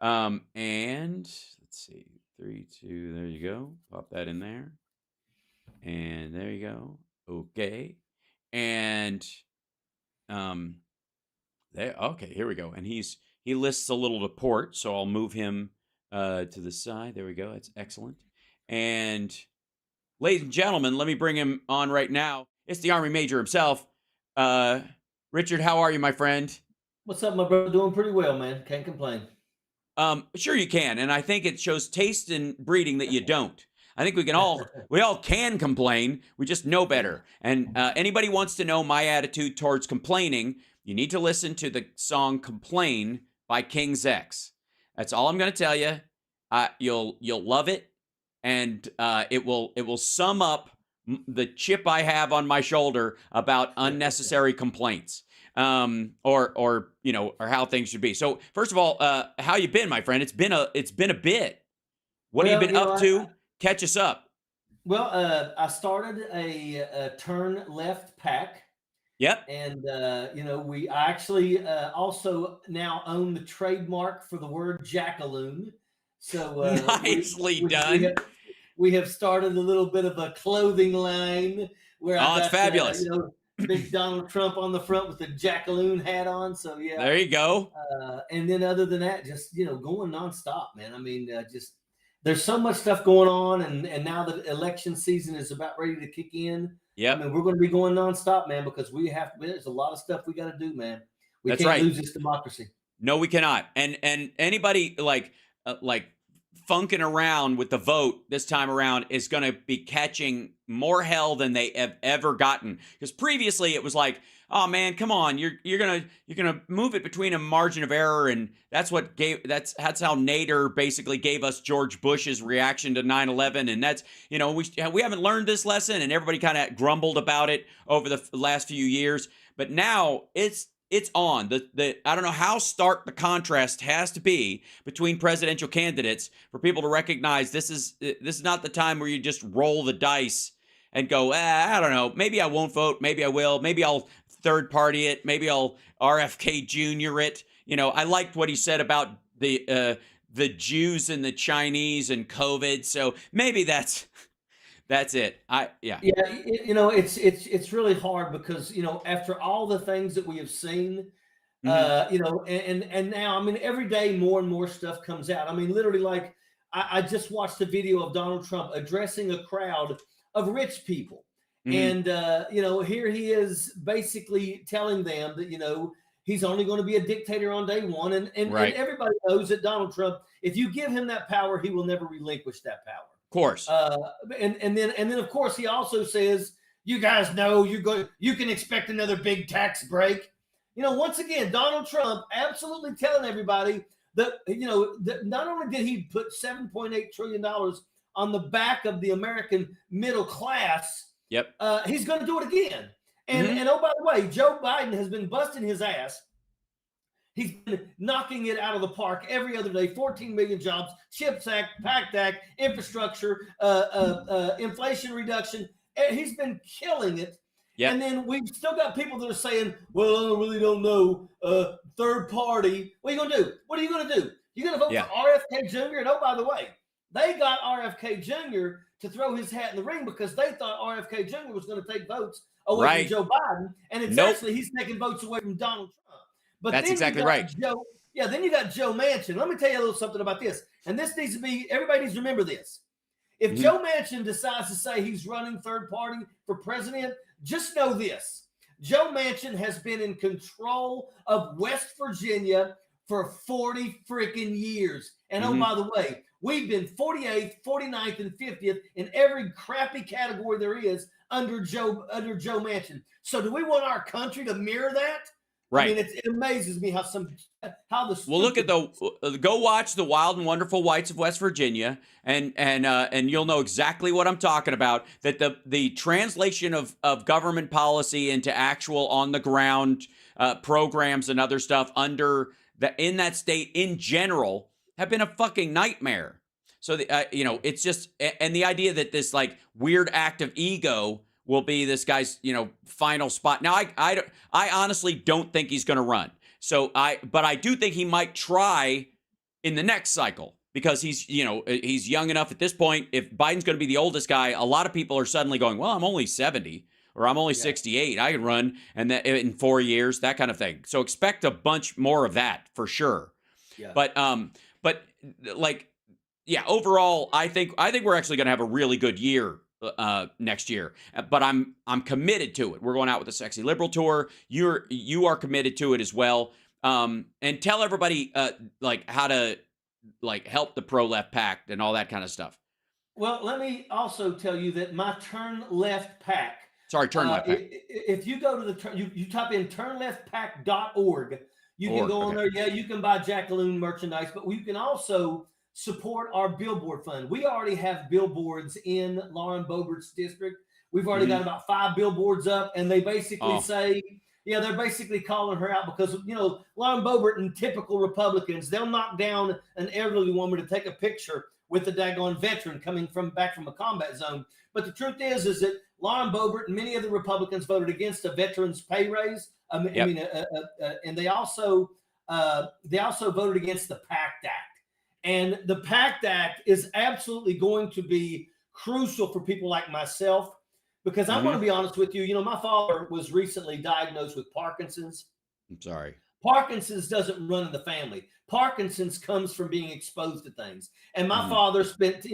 And let's see. 3, 2, there you go. Pop that in there. And there you go. Okay. And there, okay, here we go. And he lists a little to port, so I'll move him to the side. There we go. That's excellent. And ladies and gentlemen, let me bring him on right now. It's the Army Major himself. Richard, how are you, my friend? What's up, my brother? Doing pretty well, man. Can't complain. Sure you can, and I think it shows taste in breeding that you don't. I think we all can complain. We just know better. And anybody wants to know my attitude towards complaining, you need to listen to the song "Complain" by King's X. That's all I'm going to tell you. You'll love it, and it will sum up the chip I have on my shoulder about unnecessary complaints. Or how things should be. So first of all, how you been, my friend? It's been a bit. What have you been up to? Catch us up. Well, I started a turn left pack. Yep. And I actually also now own the trademark for the word jackaloon. So nicely done. We have started a little bit of a clothing line where it's fabulous. Big Donald Trump on the front with the jackaloon hat on. So yeah, there you go. And then other than that, just going nonstop, man. I mean, just there's so much stuff going on, and now the election season is about ready to kick in. Yeah, I mean, we're going to be going nonstop, man, because there's a lot of stuff we got to do, man. That's can't right. lose this democracy. No, we cannot. And anybody like funking around with the vote this time around is going to be catching more hell than they have ever gotten. Because previously it was like, oh man, come on, you're gonna move it between a margin of error, and that's how Nader basically gave us George Bush's reaction to 9/11, and that's, you know, we haven't learned this lesson, and everybody kind of grumbled about it over the last few years, but now it's on. I don't know how stark the contrast has to be between presidential candidates for people to recognize this is not the time where you just roll the dice and go, I don't know, maybe I won't vote, maybe I will, maybe I'll third party it, maybe I'll RFK Jr. it. You know, I liked what he said about the Jews and the Chinese and COVID, so maybe that's it. Yeah. You know, it's really hard because, you know, after all the things that we have seen, you know, and now, I mean, every day more and more stuff comes out. I mean, literally, like I just watched a video of Donald Trump addressing a crowd of rich people. And, you know, here he is basically telling them that, you know, he's only going to be a dictator on day one. And everybody knows that Donald Trump, if you give him that power, he will never relinquish that power. Of course. And then of course he also says, you guys know you can expect another big tax break. You know, once again, Donald Trump absolutely telling everybody that, you know, that not only did he put $7.8 trillion on the back of the American middle class, he's going to do it again. And oh, by the way, Joe Biden has been busting his ass. He's been knocking it out of the park every other day. 14 million jobs, CHIPS Act, Pact Act, infrastructure, inflation reduction. He's been killing it. And then we've still got people that are saying, well, I really don't know. Third party. What are you going to do? What are you going to do? You're going to vote for RFK Jr.? And oh, by the way, they got RFK Jr. to throw his hat in the ring because they thought RFK Jr. was going to take votes away from Joe Biden. And it's actually, he's taking votes away from Donald Trump. But that's exactly right. Then you got Joe Manchin. Let me tell you a little something about this. And this needs to be, everybody needs to remember this. If Joe Manchin decides to say he's running third party for president, just know this. Joe Manchin has been in control of West Virginia for 40 freaking years. And oh, by the way, we've been 48th, 49th, and 50th in every crappy category there is under Joe Manchin. So do we want our country to mirror that? Right. I mean, it amazes me how the well, look at go watch The Wild and Wonderful Whites of West Virginia, and you'll know exactly what I'm talking about. That the translation of government policy into actual on the ground programs and other stuff in that state in general have been a fucking nightmare. So you know, it's just, and the idea that this like weird act of ego will be this guy's, you know, final spot. Now, I honestly don't think he's going to run. But I do think he might try in the next cycle because he's young enough at this point. If Biden's going to be the oldest guy, a lot of people are suddenly going, well, I'm only 70 or I'm only 68. I can run and that in 4 years, that kind of thing. So expect a bunch more of that for sure. Yeah. But like, yeah, overall, I think we're actually going to have a really good year next year, but I'm committed to it. We're going out with a Sexy Liberal tour. You are committed to it as well. And tell everybody like how to like help the pro-left pact and all that kind of stuff. Well, let me also tell you that my Turn Left PAC. Sorry, Turn Left PAC. If you go to you type in turnleftpac.org, you can go on there. Yeah, you can buy Jackaloon merchandise, but you can also support our billboard fund. We already have billboards in Lauren Boebert's district. We've already got about 5 billboards up, and they basically say, they're basically calling her out because, you know, Lauren Boebert and typical Republicans, they'll knock down an elderly woman to take a picture with a daggone veteran coming back from a combat zone. But the truth is that Lauren Boebert and many of the Republicans voted against a veteran's pay raise. And they also voted against the Pact Act. And the Pact Act is absolutely going to be crucial for people like myself, because I'm going to be honest with you. You know, my father was recently diagnosed with Parkinson's. I'm sorry. Parkinson's doesn't run in the family. Parkinson's comes from being exposed to things. And my father spent 10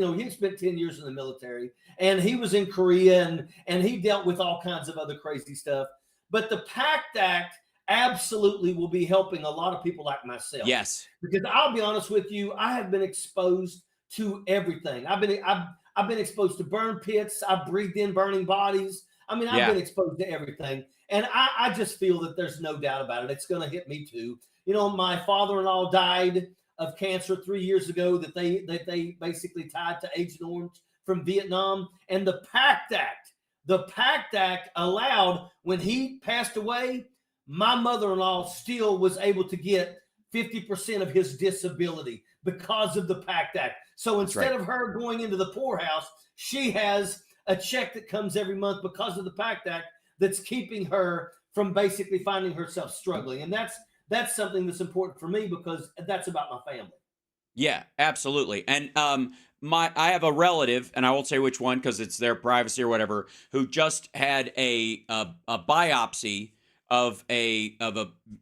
years in the military, and he was in Korea, and he dealt with all kinds of other crazy stuff. But the Pact Act absolutely will be helping a lot of people like myself. Yes. Because I'll be honest with you, I have been exposed to everything. I've been exposed to burn pits. I've breathed in burning bodies. I mean, I've been exposed to everything. And I just feel that there's no doubt about it. It's going to hit me too. You know, my father-in-law died of cancer 3 years ago that they basically tied to Agent Orange from Vietnam. And the Pact Act allowed, when he passed away, my mother-in-law still was able to get 50% of his disability because of the Pact Act. So instead of her going into the poorhouse, she has a check that comes every month because of the Pact Act that's keeping her from basically finding herself struggling. And that's something that's important for me because that's about my family. Yeah, absolutely. And I have a relative, and I won't say which one because it's their privacy or whatever, who just had a biopsy of a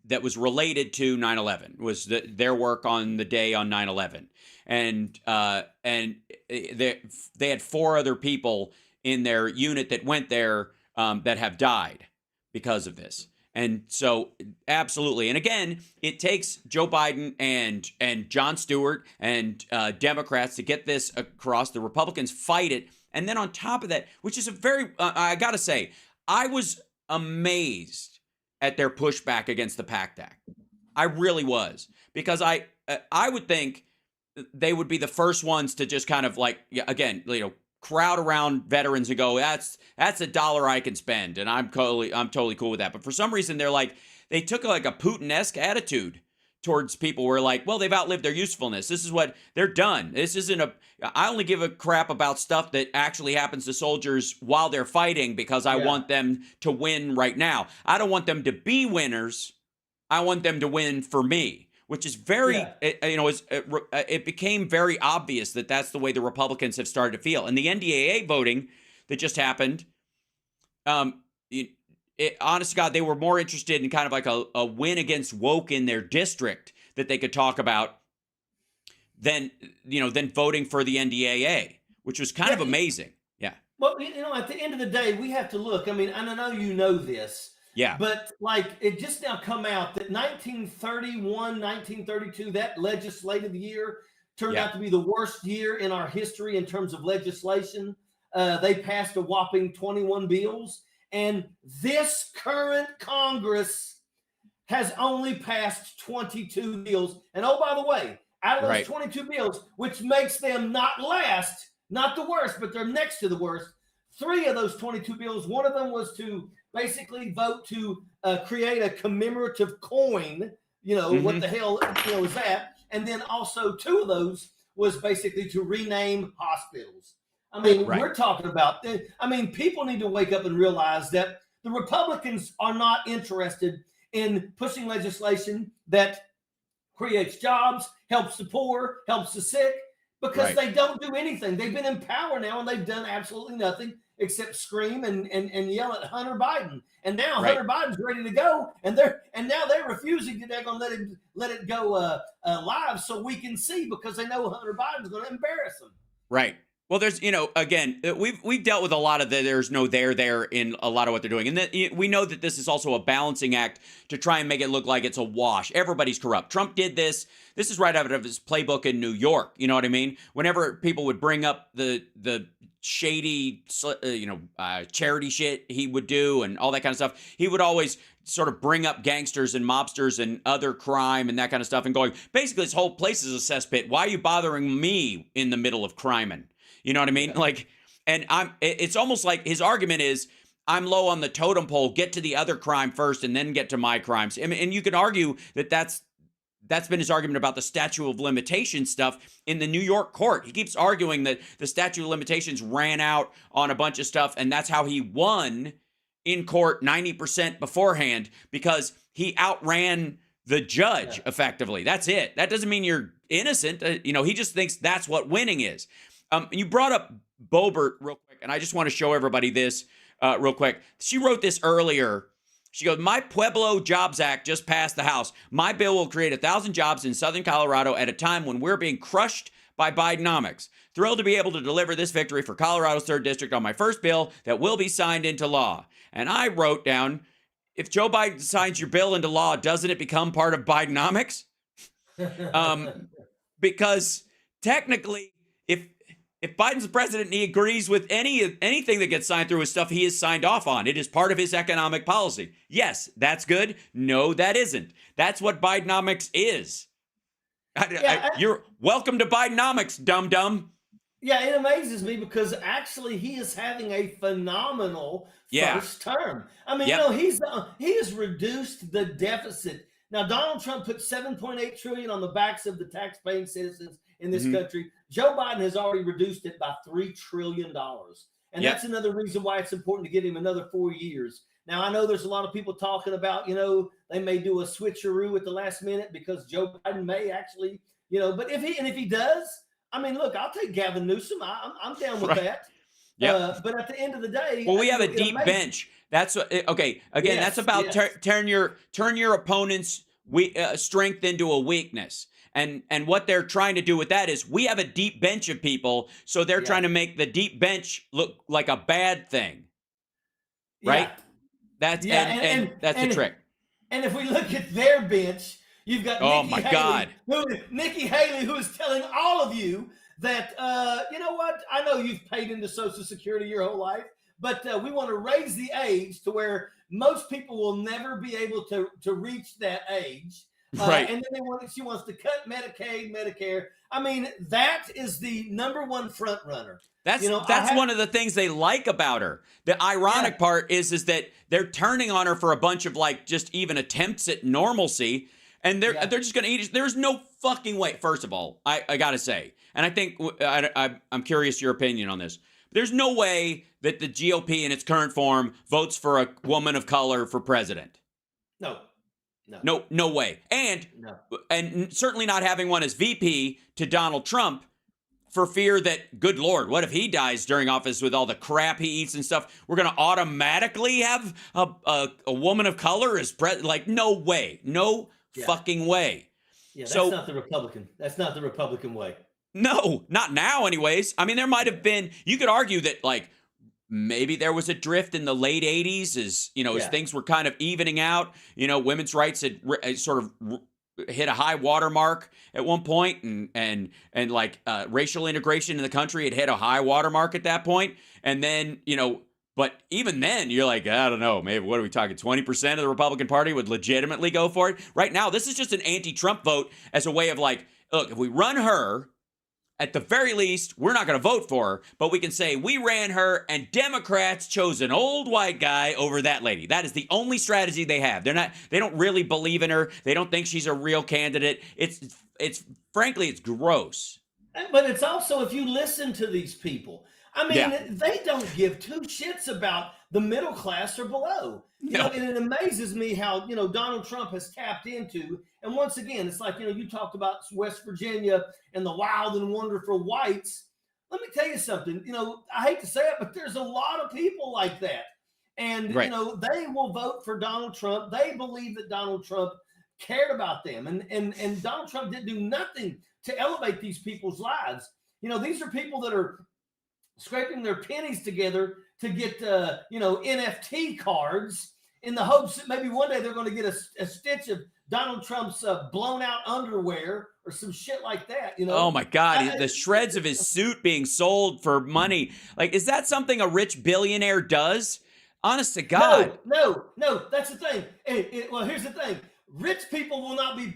that was related to 9/11, was their work on the day on 9/11, and they had 4 other people in their unit that went there that have died because of this. And so, absolutely. And again, it takes Joe Biden and Jon Stewart and Democrats to get this across. The Republicans fight it. And then on top of that, which is a very, I got to say, I was amazed at their pushback against the Pact Act. I really was. Because I would think they would be the first ones to just kind of like, again, crowd around veterans and go, that's $1 I can spend, and I'm totally cool with that. But for some reason, they took like a Putin-esque attitude towards people where like, well, they've outlived their usefulness. This is what they're done. This isn't I only give a crap about stuff that actually happens to soldiers while they're fighting because I want them to win right now. I don't want them to be winners. I want them to win for me. Which is very, it became very obvious that that's the way the Republicans have started to feel. And the NDAA voting that just happened, honest to God, they were more interested in kind of like a win against woke in their district that they could talk about than voting for the NDAA, which was kind of amazing. Yeah. Well, at the end of the day, we have to look. I mean, and I know you know this. Yeah. But like it just now come out that 1931, 1932, that legislative year turned out to be the worst year in our history in terms of legislation. They passed a whopping 21 bills. And this current Congress has only passed 22 bills. And oh, by the way, out of those 22 bills, which makes them not last, not the worst, but they're next to the worst, 3 of those 22 bills, one of them was to basically vote to create a commemorative coin. What the hell is that? And then also 2 of those was basically to rename hospitals. I mean, we're talking about, people need to wake up and realize that the Republicans are not interested in pushing legislation that creates jobs, helps the poor, helps the sick, because they don't do anything. They've been in power now and they've done absolutely nothing except scream and yell at Hunter Biden. And now Hunter Biden's ready to go, and now they're refusing to let it go live so we can see, because they know Hunter Biden's going to embarrass them. Right. Well, there's, again, we've dealt with a lot of there's no there in a lot of what they're doing. And we know that this is also a balancing act to try and make it look like it's a wash. Everybody's corrupt. Trump did this. This is right out of his playbook in New York. You know what I mean? Whenever people would bring up the shady, charity shit he would do and all that kind of stuff, he would always sort of bring up gangsters and mobsters and other crime and that kind of stuff and going, basically, this whole place is a cesspit. Why are you bothering me in the middle of crime? You know what I mean? It's almost like his argument is, I'm low on the totem pole, get to the other crime first and then get to my crimes. And you can argue that that's been his argument about the statute of limitations stuff in the New York court. He keeps arguing that the statute of limitations ran out on a bunch of stuff, and that's how he won in court 90% beforehand, because he outran the judge effectively. That's it. That doesn't mean you're innocent. He just thinks that's what winning is. You brought up Boebert real quick, and I just want to show everybody this real quick. She wrote this earlier. She goes, my Pueblo Jobs Act just passed the House. My bill will create 1,000 jobs in southern Colorado at a time when we're being crushed by Bidenomics. Thrilled to be able to deliver this victory for Colorado's 3rd District on my first bill that will be signed into law. And I wrote down, if Joe Biden signs your bill into law, doesn't it become part of Bidenomics? Because technically, if Biden's the president and he agrees with anything that gets signed through his stuff he has signed off on, it is part of his economic policy. Yes, that's good. No, that isn't. That's what Bidenomics is. You're welcome to Bidenomics, dum-dum. Yeah, it amazes me because actually he is having a phenomenal first term. I mean, he has reduced the deficit. Now, Donald Trump put $7.8 trillion on the backs of the tax-paying citizens in this country. Joe Biden has already reduced it by $3 trillion. And that's another reason why it's important to give him another 4 years. Now, I know there's a lot of people talking about, they may do a switcheroo at the last minute because Joe Biden may actually, but if he does, I mean, look, I'll take Gavin Newsom. I'm down with that. Yeah. But at the end of the day, well, we have a deep bench. That's okay. Again, that's about turn your opponent's strength into a weakness. And what they're trying to do with that is we have a deep bench of people, so they're trying to make the deep bench look like a bad thing, right? That's that's the trick. And if we look at their bench, you've got Nikki Haley, who is telling all of you that you know what? I know you've paid into Social Security your whole life, but we want to raise the age to where most people will never be able to reach that age. Right. And then she wants to cut Medicaid, Medicare. I mean, that is the number one front runner. That's one of the things they like about her. The ironic part is that they're turning on her for a bunch of just even attempts at normalcy, and they're just going to eat it. There's no fucking way. First of all, I got to say, and I think I'm curious your opinion on this. There's no way that the GOP in its current form votes for a woman of color for president. No way. And certainly not having one as VP to Donald Trump for fear that, good Lord, what if he dies during office with all the crap he eats and stuff? We're going to automatically have a woman of color as president? No way. No fucking way. Yeah, that's not the Republican. That's not the Republican way. No, not now anyways. I mean, there might have been, you could argue that maybe there was a drift in the late 80s as things were kind of evening out. Women's rights had sort of hit a high watermark at one point, and racial integration in the country had hit a high watermark at that point. And then, but even then you're I don't know, maybe what are we talking? 20% of the Republican Party would legitimately go for it. Right now, this is just an anti-Trump vote as a way of look, if we run her, at the very least, we're not going to vote for her, but we can say we ran her and Democrats chose an old white guy over that lady. That is the only strategy they have. They don't really believe in her. They don't think she's a real candidate. It's frankly, it's gross. But it's also, if you listen to these people, I mean, they don't give two shits about the middle class or below. And it amazes me how, Donald Trump has tapped into. And once again, it's you talked about West Virginia and the wild and wonderful whites. Let me tell you something, I hate to say it, but there's a lot of people like that. And, they will vote for Donald Trump. They believe that Donald Trump cared about them. And Donald Trump didn't do nothing to elevate these people's lives. These are people that are scraping their pennies together to get, NFT cards in the hopes that maybe one day they're going to get a stitch of Donald Trump's blown out underwear or some shit like that. Oh my God, the shreds of his suit being sold for money. Is that something a rich billionaire does? Honest to God. No, that's the thing. Well, here's the thing. Rich people will not be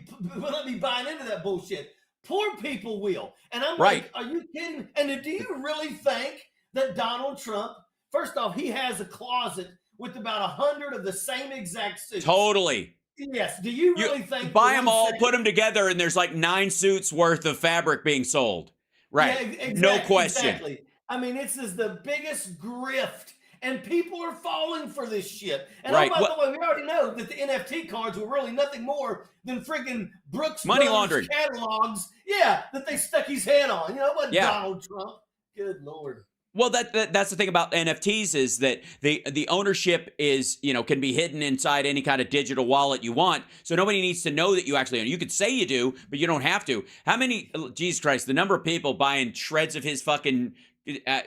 buying into that bullshit. Poor people will. And I'm are you kidding? And do you really think that Donald Trump, first off, he has a closet with about 100 of the same exact suits? Totally. Yes. Do you really think buy them all, put them together, and there's 9 suits worth of fabric being sold? Right. Yeah, exactly, no question. Exactly. I mean, this is the biggest grift. And people are falling for this shit. And by the way, we already know that the NFT cards were really nothing more than freaking Brooks money laundering catalogs. Yeah, that they stuck his head on. Donald Trump. Good Lord. Well, that's the thing about NFTs is that the ownership is, can be hidden inside any kind of digital wallet you want. So nobody needs to know that you actually own. You could say you do, but you don't have to. How many, Jesus Christ, the number of people buying shreds of his fucking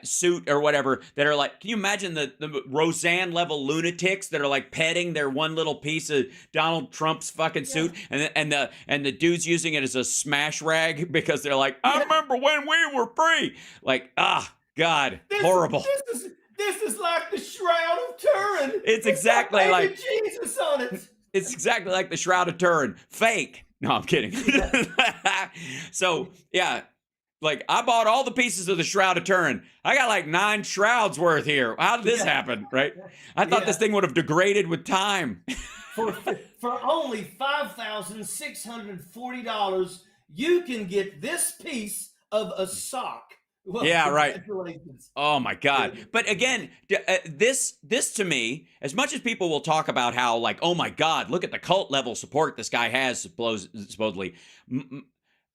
suit or whatever that are like, can you imagine the Roseanne level lunatics that are like petting their one little piece of Donald Trump's fucking suit, and the dude's using it as a smash rag because they're like, I remember when we were free. Like, God, horrible. This is like the Shroud of Turin. It's exactly like Jesus on it. It's exactly like the Shroud of Turin. Fake. No, I'm kidding. So, yeah, like I bought all the pieces of the Shroud of Turin. I got like 9 shrouds worth here. How did this happen, right? I thought this thing would have degraded with time. For only $5,640, you can get this piece of a sock. Well, yeah, right. Oh my God. But again, this to me, as much as people will talk about how like, oh my God, look at the cult level support this guy has supposedly.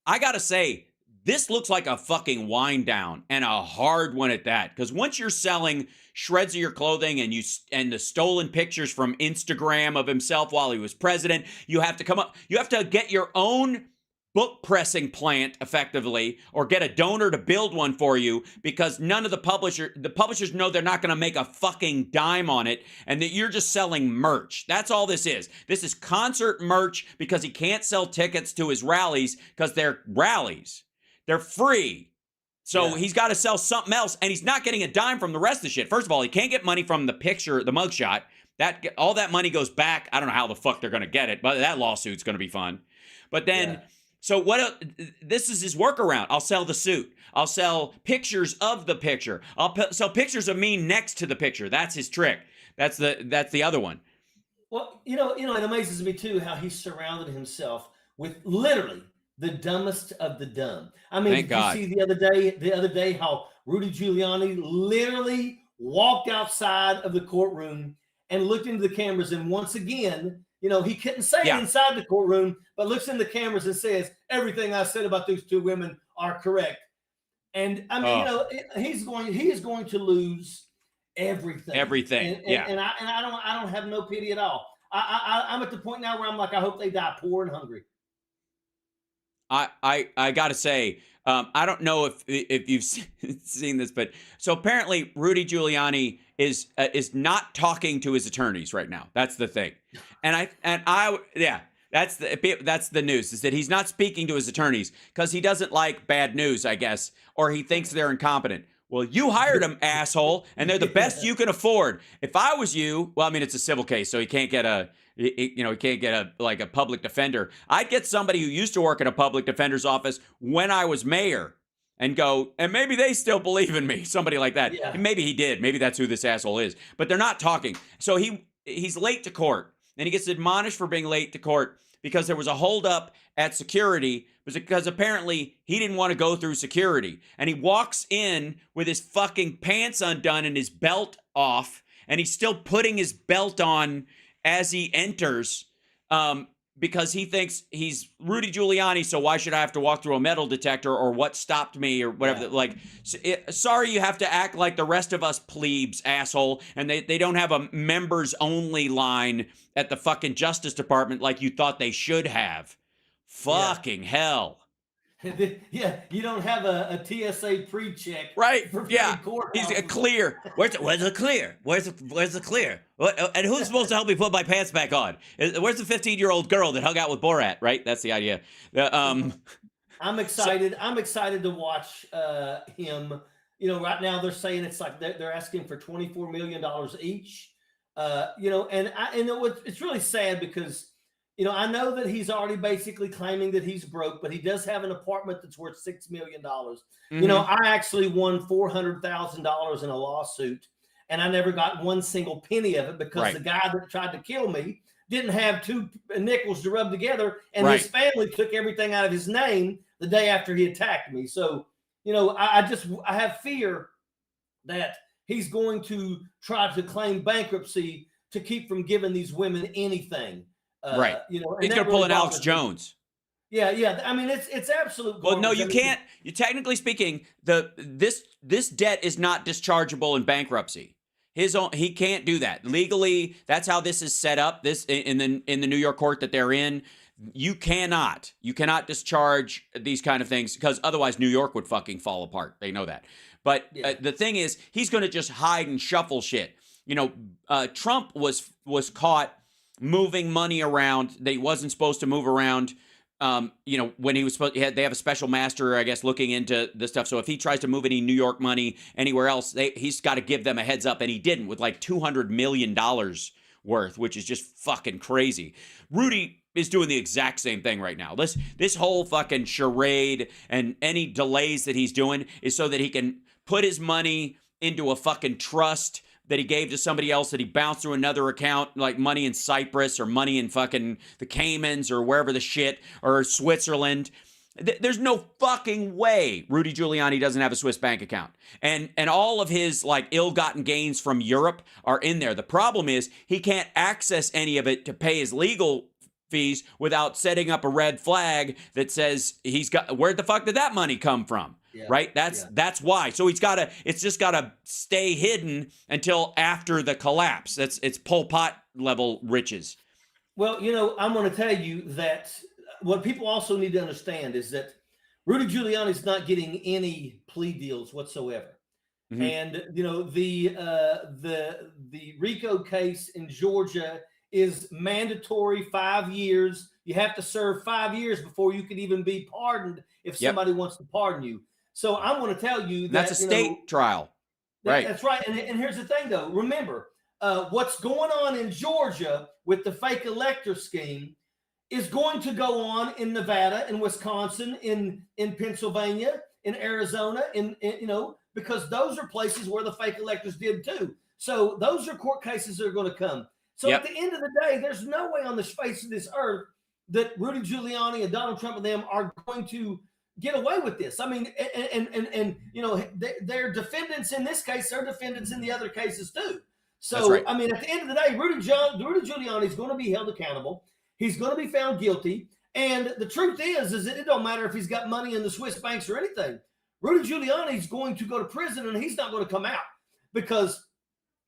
I got to say, this looks like a fucking wind down, and a hard one at that. Because once you're selling shreds of your clothing and the stolen pictures from Instagram of himself while he was president, you have to get your own book pressing plant effectively, or get a donor to build one for you, because none of the publishers know they're not going to make a fucking dime on it, and that you're just selling merch. That's all this is. This is concert merch, because he can't sell tickets to his rallies because they're rallies. They're free. So he's got to sell something else, and he's not getting a dime from the rest of the shit. First of all, he can't get money from the picture, the mugshot. All that money goes back. I don't know how the fuck they're going to get it, but that lawsuit's going to be fun. But then, so what? This is his workaround. I'll sell the suit. I'll sell pictures of the picture. I'll sell pictures of me next to the picture. That's his trick. That's the other one. Well, it amazes me too how he surrounded himself with literally the dumbest of the dumb. I mean, did you see the other day how Rudy Giuliani literally walked outside of the courtroom and looked into the cameras, and once again, he couldn't say it inside the courtroom, but looks in the cameras and says, everything I said about these 2 women are correct. And I mean, he is going to lose everything. Everything. And I don't have no pity at all. I'm at the point now where I'm like, I hope they die poor and hungry. I got to say, I don't know if you've seen this, but so apparently Rudy Giuliani is not talking to his attorneys right now. That's the thing. That's the news, is that he's not speaking to his attorneys because he doesn't like bad news, I guess, or he thinks they're incompetent. Well, you hired them, asshole, and they're the best you can afford. If I was you, well, I mean, it's a civil case, so he can't get a public defender. I'd get somebody who used to work in a public defender's office when I was mayor and go, and maybe they still believe in me. Somebody like that. Yeah. Maybe he did. Maybe that's who this asshole is. But they're not talking. So he's late to court, and he gets admonished for being late to court because there was a holdup at security, because apparently he didn't want to go through security. And he walks in with his fucking pants undone and his belt off, and he's still putting his belt on as he enters, because he thinks he's Rudy Giuliani, so why should I have to walk through a metal detector, or what stopped me, or whatever. Sorry, you have to act like the rest of us plebes, asshole, and they don't have a members only line at the fucking Justice Department like you thought they should have. Fucking hell. Yeah, you don't have a TSA pre-check. Right, he's clear. Where's the clear? Where's the clear? And who's supposed to help me put my pants back on? Where's the 15-year-old girl that hung out with Borat, right? That's the idea. I'm excited. I'm excited to watch him. Right now they're saying it's like they're asking for $24 million each. It's really sad because I know that he's already basically claiming that he's broke, but he does have an apartment that's worth $6 million. Mm-hmm. I actually won $400,000 in a lawsuit, and I never got one single penny of it because the guy that tried to kill me didn't have 2 nickels to rub together, and his family took everything out of his name the day after he attacked me. So, I have fear that he's going to try to claim bankruptcy to keep from giving these women anything. He's going to pull an Alex Jones. Yeah. I mean, it's absolute. Well, no, you can't. You technically speaking, this debt is not dischargeable in bankruptcy. He can't do that legally. That's how this is set up. This in the New York court that they're in. you cannot discharge these kind of things, because otherwise New York would fucking fall apart. They know that. But the thing is, he's going to just hide and shuffle shit. Trump was caught moving money around that he wasn't supposed to move around. When he was supposed, they have a special master, I guess, looking into this stuff. So if he tries to move any New York money anywhere else, he's got to give them a heads up, and he didn't, with like $200 million worth, which is just fucking crazy. Rudy is doing the exact same thing right now. This whole fucking charade and any delays that he's doing is so that he can put his money into a fucking trust that he gave to somebody else that he bounced through another account, like money in Cyprus or money in fucking the Caymans or wherever the shit, or Switzerland. There's no fucking way Rudy Giuliani doesn't have a Swiss bank account. And all of his like ill-gotten gains from Europe are in there. The problem is he can't access any of it to pay his legal fees without setting up a red flag that says where the fuck did that money come from? Yeah, right? That's why. So it's just gotta stay hidden until after the collapse. It's Pol Pot level riches. Well, I'm going to tell you that what people also need to understand is that Rudy Giuliani is not getting any plea deals whatsoever. Mm-hmm. And the RICO case in Georgia is mandatory 5 years. You have to serve 5 years before you can even be pardoned if somebody wants to pardon you. So I'm going to tell you that that's a state trial. Right. That's right. And here's the thing, though. Remember, what's going on in Georgia with the fake elector scheme is going to go on in Nevada, in Wisconsin, in Pennsylvania, in Arizona, because those are places where the fake electors did too. So those are court cases that are going to come. So at the end of the day, there's no way on the face of this earth that Rudy Giuliani and Donald Trump and them are going to get away with this. I mean, and they're defendants in this case, they're defendants in the other cases too. So, right. I mean, at the end of the day, Rudy Giuliani is going to be held accountable. He's going to be found guilty. And the truth is that it don't matter if he's got money in the Swiss banks or anything. Rudy Giuliani is going to go to prison, and he's not going to come out. Because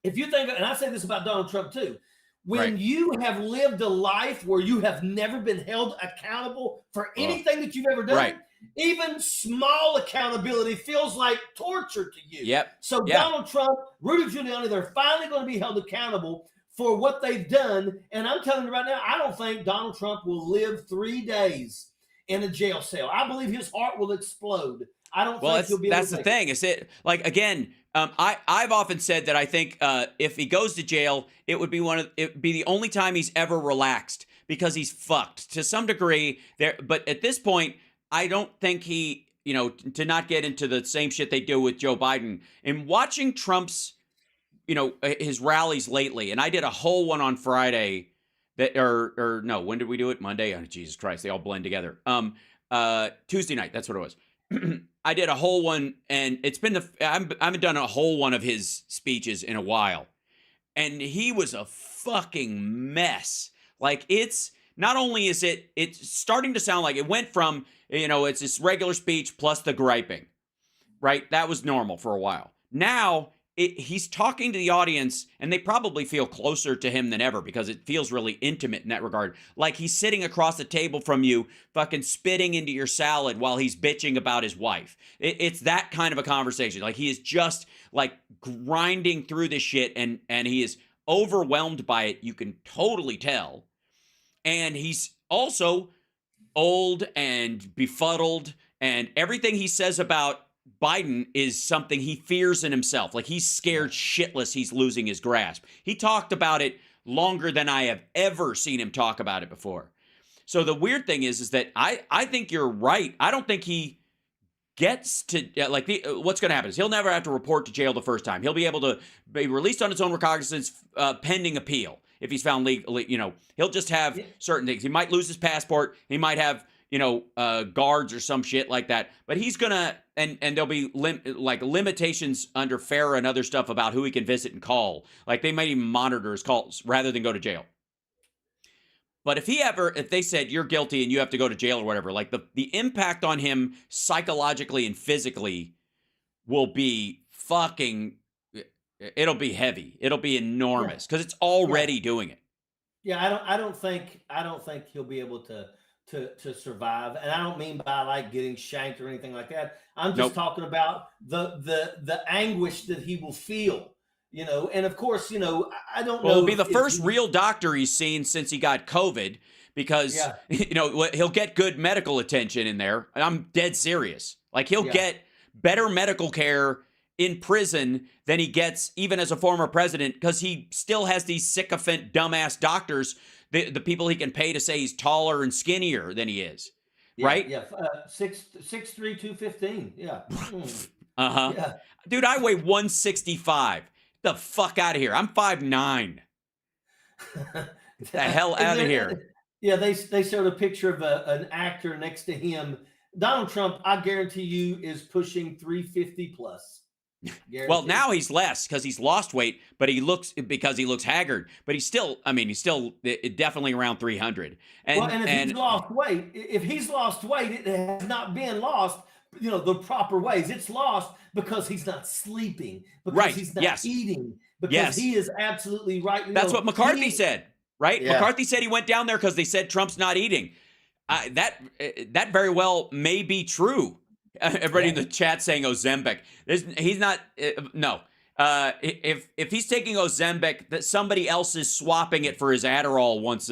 if you think, and I say this about Donald Trump too, when you have lived a life where you have never been held accountable for anything that you've ever done, even small accountability feels like torture to you. Yep. So Donald Trump, Rudy Giuliani, they're finally going to be held accountable for what they've done. And I'm telling you right now, I don't think Donald Trump will live 3 days in a jail cell. I believe his heart will explode. I don't think he'll be able to. That's the thing. Is it like, again, I've often said that I think if he goes to jail, it would be the only time he's ever relaxed, because he's fucked to some degree there. But at this point, I don't think he, to not get into the same shit they do with Joe Biden. In watching Trump's, his rallies lately, and I did a whole one on Friday or no, when did we do it? Monday? Oh, Jesus Christ, they all blend together. Tuesday night, that's what it was. I did a whole one, and it's been I haven't done a whole one of his speeches in a while, and he was a fucking mess. Like, it's not only is it's starting to sound like it went from, it's this regular speech plus the griping, right? That was normal for a while. Now he's talking to the audience, and they probably feel closer to him than ever because it feels really intimate in that regard. Like he's sitting across the table from you, fucking spitting into your salad while he's bitching about his wife. It's that kind of a conversation. Like, he is just like grinding through this shit, and he is overwhelmed by it. You can totally tell. And he's also old and befuddled, and everything he says about Biden is something he fears in himself. Like, he's scared shitless he's losing his grasp. He talked about it longer than I have ever seen him talk about it before. So the weird thing is that I think you're right. I don't think he gets to, what's going to happen is he'll never have to report to jail the first time. He'll be able to be released on his own recognizance pending appeal. If he's found legally, he'll just have certain things. He might lose his passport. He might have, guards or some shit like that. But he's gonna, and there'll be limitations under FARA and other stuff about who he can visit and call. Like, they might even monitor his calls rather than go to jail. But if they said you're guilty and you have to go to jail or whatever, like the impact on him psychologically and physically will be fucking. It'll be heavy. It'll be enormous because it's already doing it. Yeah, I don't think he'll be able to to survive. And I don't mean by like getting shanked or anything like that. I'm just Nope. talking about the anguish that he will feel, you know. And of course, you know, I don't Well, know it'll be if, the if first he, real doctor he's seen since he got COVID because, yeah, you know, he'll get good medical attention in there. I'm dead serious. Like, he'll yeah. get better medical care in prison than he gets even as a former president because he still has these sycophant, dumbass doctors, the people he can pay to say he's taller and skinnier than he is. Yeah, Right? yeah, 6'3", 215. Yeah, Uh-huh. yeah. Dude, I weigh 165. Get the fuck out of here. I'm 5'9". The hell And out of then, here. yeah, they showed a picture of an actor next to him. Donald Trump, I guarantee you, is pushing 350 plus. Well, Guaranteed. now he's less because he's lost weight, but he looks haggard. But he's still, I mean, he's still definitely around 300. Well, And and if he's lost weight, it has not been lost, you know, the proper ways. It's lost because he's not sleeping, because right, he's not yes, eating, because yes, he is absolutely right. You that's know, what McCarthy he, said. Right, yeah, McCarthy said he went down there because they said Trump's not eating. That very well may be true. Everybody in the chat saying Ozempic. He's not. No. If he's taking Ozempic, that somebody else is swapping it for his Adderall once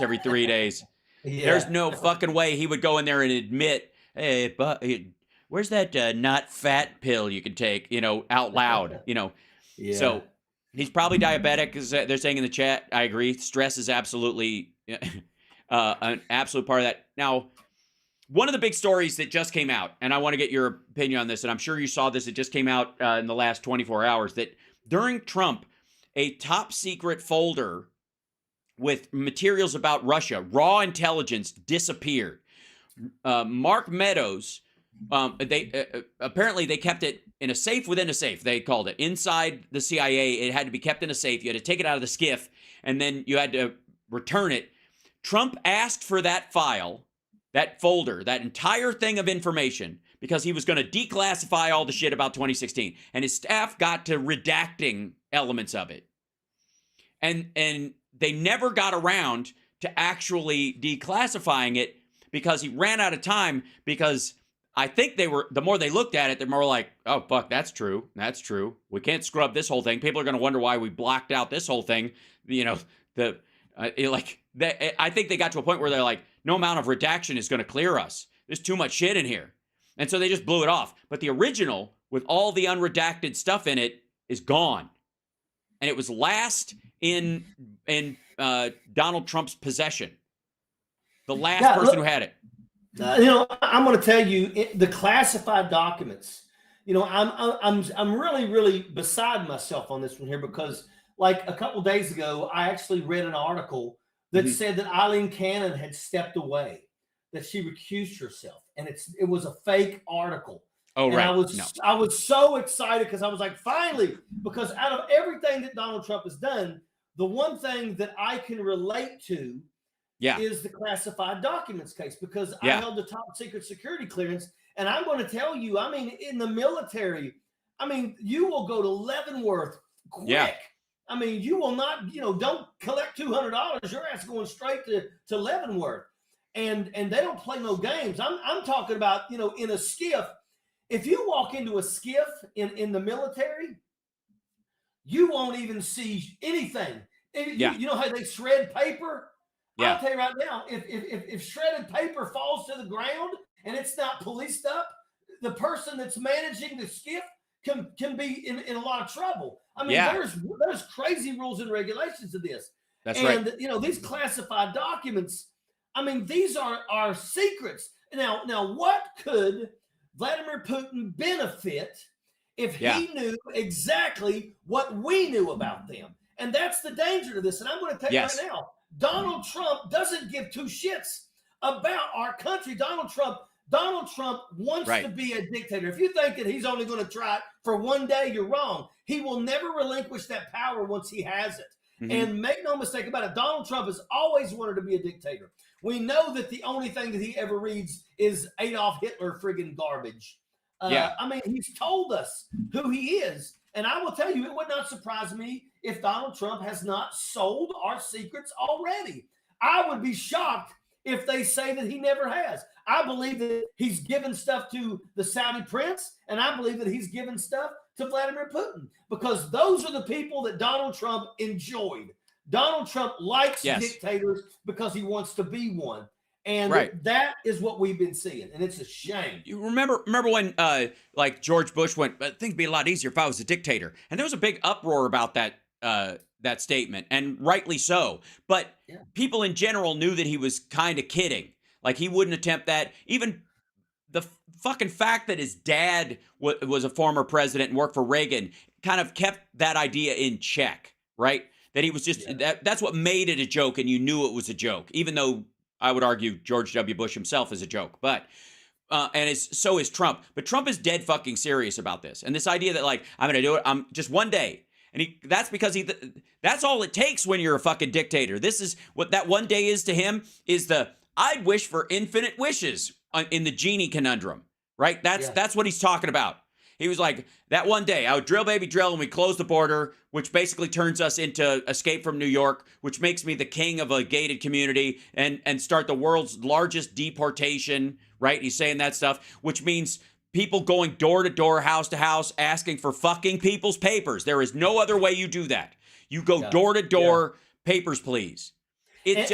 every 3 days. There's yeah, no fucking way he would go in there and admit, hey, but where's that not fat pill you can take? Out loud. yeah. So he's probably diabetic, because they're saying in the chat. I agree. Stress is absolutely an absolute part of that. Now, one of the big stories that just came out, and I want to get your opinion on this, and I'm sure you saw this, it just came out in the last 24 hours, that during Trump, a top secret folder with materials about Russia, raw intelligence, disappeared. Mark Meadows, apparently they kept it in a safe within a safe, they called it. Inside the CIA, it had to be kept in a safe. You had to take it out of the SCIF, and then you had to return it. Trump asked for that file, that folder, that entire thing of information, because he was going to declassify all the shit about 2016. And his staff got to redacting elements of it. And they never got around to actually declassifying it because he ran out of time, because I think the more they looked at it, they're more like, oh, fuck, that's true. That's true. We can't scrub this whole thing. People are going to wonder why we blocked out this whole thing. I think they got to a point where they're like, no amount of redaction is going to clear us. There's too much shit in here. And so they just blew it off. But the original, with all the unredacted stuff in it, is gone. And it was last in Donald Trump's possession. The last person who had it. I'm going to tell you, the classified documents. I'm really, really beside myself on this one here, because like a couple days ago, I actually read an article that said that Eileen Cannon had stepped away, that she recused herself, and it was a fake article. Oh, and right. I was so excited, because I was like, finally, because out of everything that Donald Trump has done, the one thing that I can relate to is the classified documents case, because I held the top secret security clearance. And I'm going to tell you, I mean, in the military, I mean, you will go to Leavenworth quick. Yeah. I mean, you will not, don't collect $200. Your ass going straight to Leavenworth. And they don't play no games. I'm talking about, in a SCIF. If you walk into a SCIF in the military, you won't even see anything. You know how they shred paper? Yeah. I'll tell you right now, if shredded paper falls to the ground and it's not policed up, the person that's managing the SCIF can be in a lot of trouble. I mean, there's crazy rules and regulations to this. That's right. And these classified documents, I mean, these are secrets. Now, what could Vladimir Putin benefit if he knew exactly what we knew about them? And that's the danger to this. And I'm going to tell you right now, Donald Trump doesn't give two shits about our country. Donald Trump wants to be a dictator. If you think that he's only going to try it for one day, you're wrong. He will never relinquish that power once he has it. And make no mistake about it, Donald Trump has always wanted to be a dictator. We know that the only thing that he ever reads is Adolf Hitler friggin' garbage. I mean, he's told us who he is. And I will tell you, it would not surprise me if Donald Trump has not sold our secrets already. I would be shocked if they say that he never has. I believe that he's given stuff to the Saudi prince, and I believe that he's given stuff to Vladimir Putin, because those are the people that Donald Trump enjoyed. Donald Trump likes dictators because he wants to be one. And that is what we've been seeing, and it's a shame. You remember when like George Bush went, things would be a lot easier if I was a dictator, and there was a big uproar about that statement, and rightly so. But people in general knew that he was kind of kidding. Like, he wouldn't attempt that. Even the fucking fact that his dad was a former president and worked for Reagan kind of kept that idea in check, right? That he was just that's what made it a joke, and you knew it was a joke, even though I would argue George W. Bush himself is a joke. But so is Trump. But Trump is dead fucking serious about this, and this idea that, like, I'm going to do it. I'm just one day. And that's because that's all it takes when you're a fucking dictator. This is what that one day is to him, is I'd wish for infinite wishes in the genie conundrum, right? That's what he's talking about. He was like, that one day I would drill, baby, drill, and we close the border, which basically turns us into Escape from New York, which makes me the king of a gated community, and start the world's largest deportation, right? He's saying that stuff, which means people going door to door, house to house, asking for fucking people's papers. There is no other way you do that. You go door to door, papers, please. It's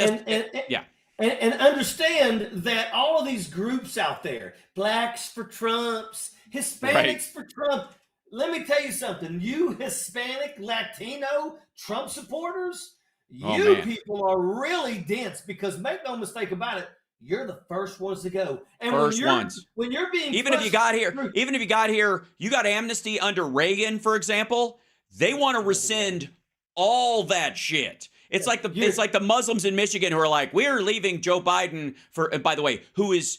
And understand that all of these groups out there, blacks for Trumps, Hispanics for Trump. Let me tell you something. You Hispanic, Latino Trump supporters, people are really dense, because make no mistake about it, you're the first ones to go. And when you're being even if you got here, you got amnesty under Reagan, for example, they want to rescind all that shit. It's like the Muslims in Michigan who are like, we're leaving Joe Biden for, by the way, who is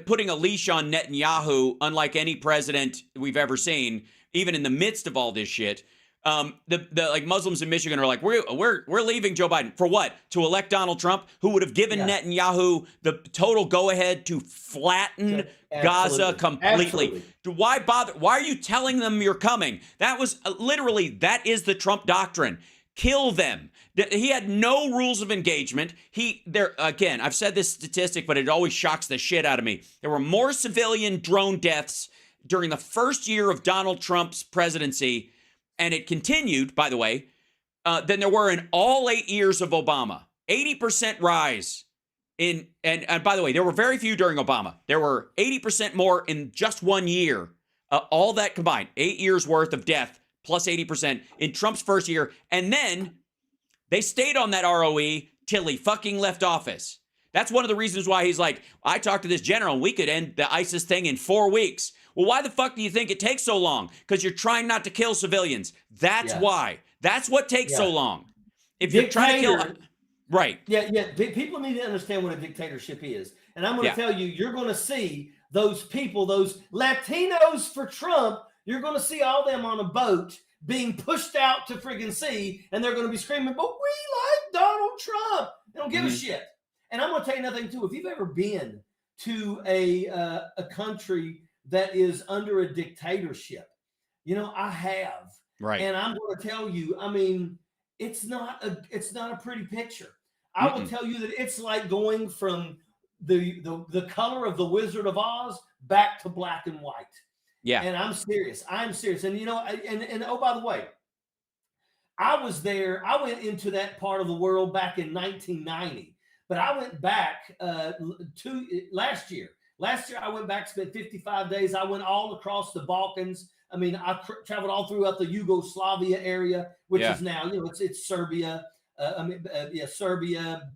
putting a leash on Netanyahu, unlike any president we've ever seen, even in the midst of all this shit. The like Muslims in Michigan are like, we're leaving Joe Biden for what? To elect Donald Trump, who would have given Netanyahu the total go ahead to flatten Gaza completely. Why bother? Why are you telling them you're coming? That was literally, that is the Trump doctrine. Kill them. He had no rules of engagement. Again, I've said this statistic, but it always shocks the shit out of me. There were more civilian drone deaths during the first year of Donald Trump's presidency, and it continued, by the way, than there were in all 8 years of Obama. 80% rise and by the way, there were very few during Obama. There were 80% more in just 1 year. All that combined, 8 years worth of death plus 80% in Trump's first year. And then they stayed on that ROE till he fucking left office. That's one of the reasons why he's like, I talked to this general and we could end the ISIS thing in 4 weeks. Well, why the fuck do you think it takes so long? Because you're trying not to kill civilians. That's why. That's what takes so long. If you're trying to kill... Right. Yeah. People need to understand what a dictatorship is. And I'm going to tell you, you're going to see those people, those Latinos for Trump, you're going to see all them on a boat being pushed out to friggin' sea, and they're going to be screaming, but we like Donald Trump. They don't give a shit. And I'm going to tell you another thing, too. If you've ever been to a country that is under a dictatorship, I have. Right. And I'm going to tell you, I mean, it's not a pretty picture. I will tell you that it's like going from the color of the Wizard of Oz back to black and white. Yeah. And I'm serious. And and oh, by the way, I was there. I went into that part of the world back in 1990, but I went back to last year. Last year I went back, spent 55 days. I went all across the Balkans. I mean, I traveled all throughout the Yugoslavia area, which is now, it's Serbia. Serbia,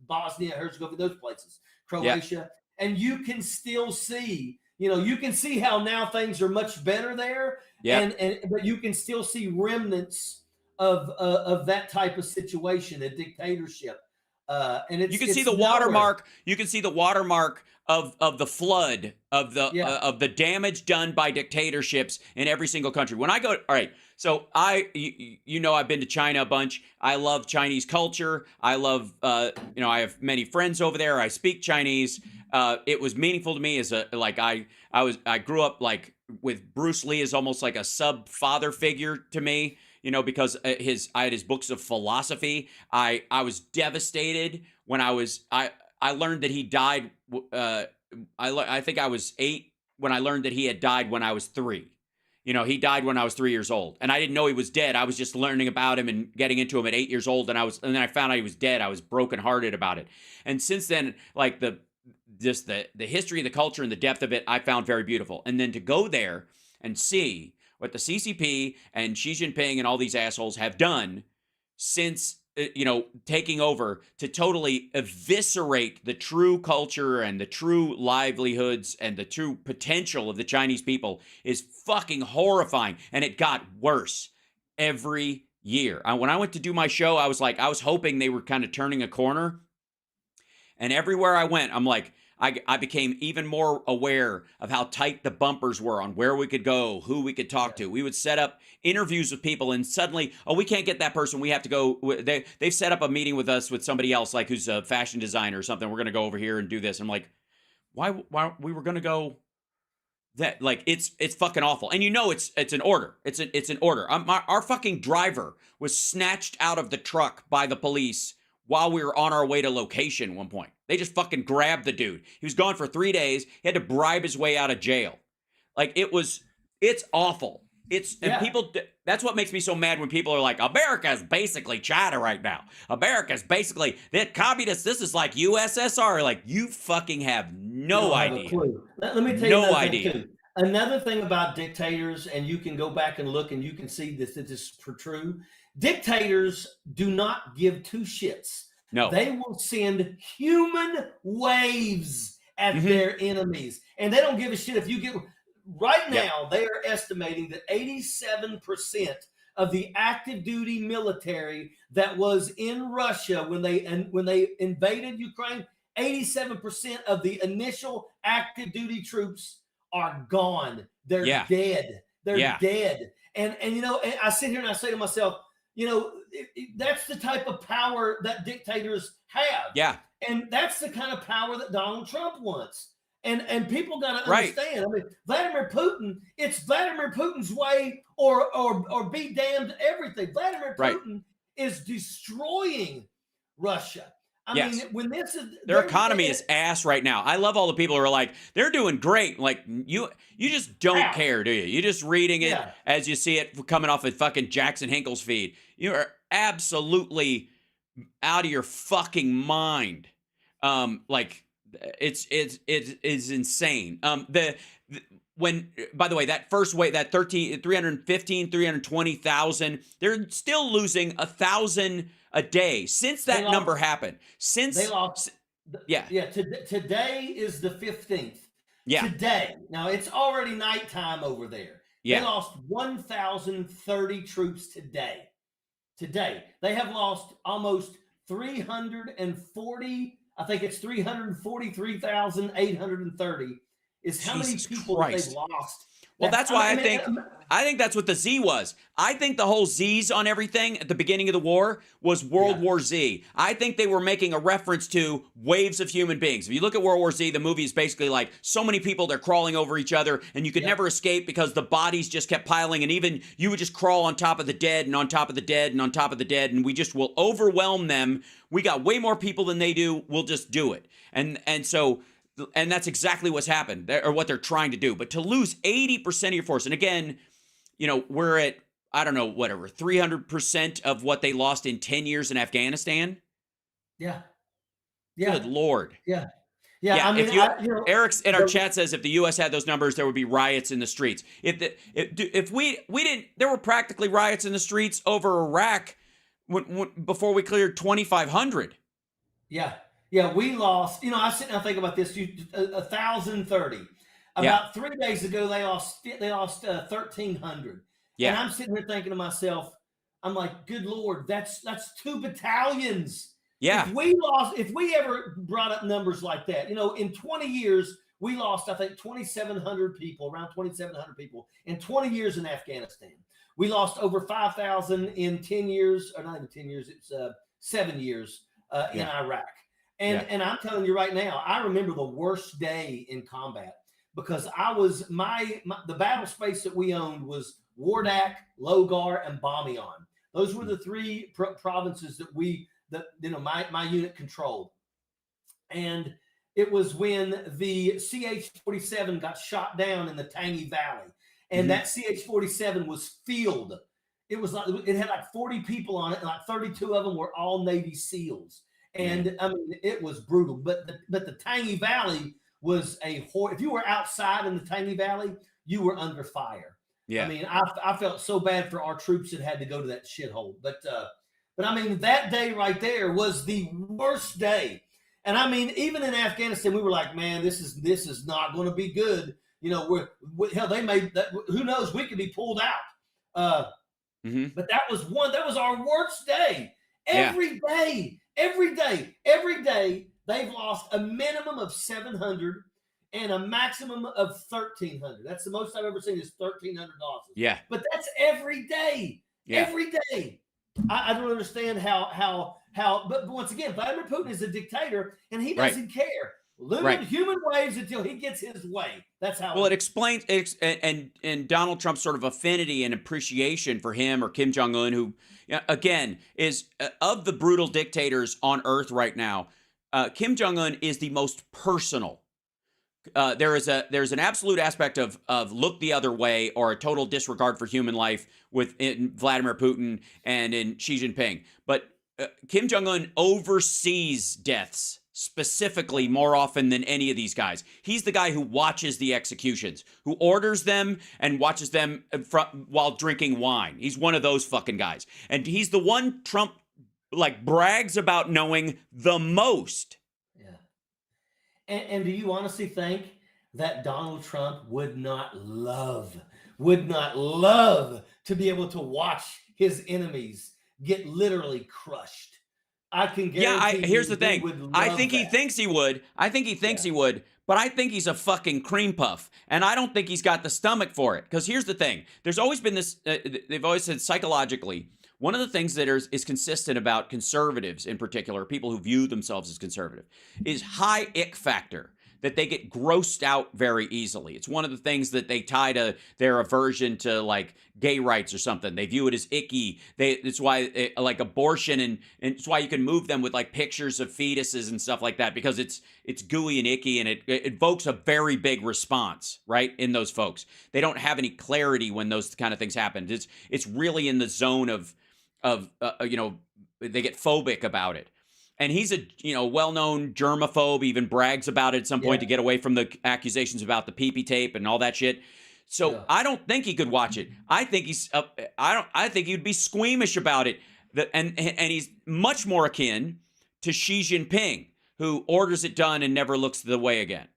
Bosnia, Herzegovina, those places, Croatia, and you can still see, you can see how now things are much better there, but you can still see remnants of that type of situation, a dictatorship, and you can see the watermark. You can see the watermark of the flood of the damage done by dictatorships in every single country. When I go, all right. So I've been to China a bunch. I love Chinese culture. I love, I have many friends over there. I speak Chinese. It was meaningful to me as I grew up like with Bruce Lee as almost like a sub father figure to me, because I had his books of philosophy. I was devastated when I I learned that he died. I think I was 8 when I learned that he had died when I was 3. You know, he died when I was 3 years old, and I didn't know he was dead. I was just learning about him and getting into him at 8 years old, and then I found out he was dead. I was brokenhearted about it, and since then, like the history, the culture, and the depth of it, I found very beautiful. And then to go there and see what the CCP and Xi Jinping and all these assholes have done since taking over to totally eviscerate the true culture and the true livelihoods and the true potential of the Chinese people is fucking horrifying. And it got worse every year. When I went to do my show, I was hoping they were kind of turning a corner. And everywhere I went, I'm like, I became even more aware of how tight the bumpers were on where we could go, who we could talk to. We would set up interviews with people, and suddenly, we can't get that person. We have to go. They've set up a meeting with us with somebody else, like who's a fashion designer or something. We're going to go over here and do this. I'm like, why we were going to go that? Like, it's fucking awful. And it's an order. It's an order. Our fucking driver was snatched out of the truck by the police while we were on our way to location one point. They just fucking grabbed the dude. He was gone for 3 days. He had to bribe his way out of jail. Like, it's awful. And people, that's what makes me so mad when people are like, America's basically China right now. America's basically, that communist, this is like USSR. Like, you fucking have no idea. Let me tell you no another idea. thing too. Another thing about dictators, and you can go back and look and you can see this is true. Dictators do not give two shits. No. They will send human waves at their enemies. And they don't give a shit if you get... Right now, they are estimating that 87% of the active duty military that was in Russia when they invaded Ukraine, 87% of the initial active duty troops are gone. They're dead. They're dead. And I sit here and I say to myself, that's the type of power that dictators have. Yeah. And that's the kind of power that Donald Trump wants. And people got to understand. I mean, Vladimir Putin, it's Vladimir Putin's way or be damned everything. Vladimir Putin is destroying Russia. I mean, when this is their economy is ass right now. I love all the people who are like, they're doing great. Like, you just don't care, do you? You're just reading it as you see it coming off of fucking Jackson Hinkle's feed. You are absolutely out of your fucking mind. Like, it's insane. When, by the way, that first wave, that 320,000, they're still losing 1,000 a day since that number happened. Since they lost, today is the 15th. Yeah. Today. Now it's already nighttime over there. Yeah. They lost 1,030 troops today. Today. They have lost almost 340, I think it's 343,830 is how many people they've lost. Well, that's why I think that's what the Z was. I think the whole Z's on everything at the beginning of the war was World War Z. I think they were making a reference to waves of human beings. If you look at World War Z, the movie is basically like so many people, they're crawling over each other, and you could never escape because the bodies just kept piling, and even you would just crawl on top of the dead and on top of the dead and on top of the dead, and we just will overwhelm them. We got way more people than they do. We'll just do it. And that's exactly what's happened, or what they're trying to do. But to lose 80% of your force, and again, we're at, I don't know, whatever, 300% of what they lost in 10 years in Afghanistan. Yeah. Good Lord. Yeah. I mean, Eric's in our chat says if the U.S. had those numbers, there would be riots in the streets. If we didn't, there were practically riots in the streets over Iraq before we cleared 2,500. Yeah, we lost. I sit and think about this. 1,030. About 3 days ago, they lost 1,300. Yeah, and I'm sitting here thinking to myself, I'm like, good Lord, that's 2 battalions. Yeah. If we ever brought up numbers like that, in 20 years, we lost, I think, 2,700 people, around 2,700 people in 20 years in Afghanistan. We lost over 5,000 in 10 years, or not even 10 years, it's 7 years in Iraq. And I'm telling you right now, I remember the worst day in combat because I was the battle space that we owned was Wardak, Logar, and Bamiyan. Those were the 3 provinces that my unit controlled. And it was when the CH-47 got shot down in the Tangi Valley, and that CH-47 was filled. It was like it had like 40 people on it, and like 32 of them were all Navy SEALs. And I mean, it was brutal. But the Tangi Valley was if you were outside in the Tangi Valley, you were under fire. Yeah. I mean, I felt so bad for our troops that had to go to that shithole. But I mean, that day right there was the worst day. And I mean, even in Afghanistan, we were like, man, this is not going to be good. You know, hell, they made that. Who knows? We could be pulled out. But that was our worst day. Every day, they've lost a minimum of 700 and a maximum of 1,300. That's the most I've ever seen is 1,300 losses. Yeah. But that's every day. Yeah. Every day. I don't understand how. But once again, Vladimir Putin is a dictator, and he doesn't care. Limit human waves until he gets his way. That's how. Well, it explains and Donald Trump's sort of affinity and appreciation for him or Kim Jong-un, who, again, is of the brutal dictators on Earth right now. Kim Jong-un is the most personal. There's an absolute aspect of look the other way or a total disregard for human life in Vladimir Putin and in Xi Jinping. But Kim Jong-un oversees deaths specifically more often than any of these guys. He's the guy who watches the executions, who orders them and watches them while drinking wine. He's one of those fucking guys. And he's the one Trump brags about knowing the most. And do you honestly think that Donald Trump would not love to be able to watch his enemies get literally crushed? I can guarantee. Here's the thing. I think he thinks he would. He would, but I think he's a fucking cream puff, and I don't think he's got the stomach for it. Because here's the thing. There's always been this. They've always said psychologically. One of the things that is consistent about conservatives in particular, people who view themselves as conservative, is high ick factor, that they get grossed out very easily. It's one of the things that they tie to their aversion to like gay rights or something. They view it as icky. It's why like abortion and it's why you can move them with like pictures of fetuses and stuff like that, because it's gooey and icky, and it evokes a very big response, right, in those folks. They don't have any clarity when those kind of things happen. It's really in the zone of they get phobic about it. And he's a well-known germaphobe, even brags about it at some point to get away from the accusations about the pee-pee tape and all that shit. So I don't think he could watch it. I think I think he'd be squeamish about it. And he's much more akin to Xi Jinping, who orders it done and never looks the way again.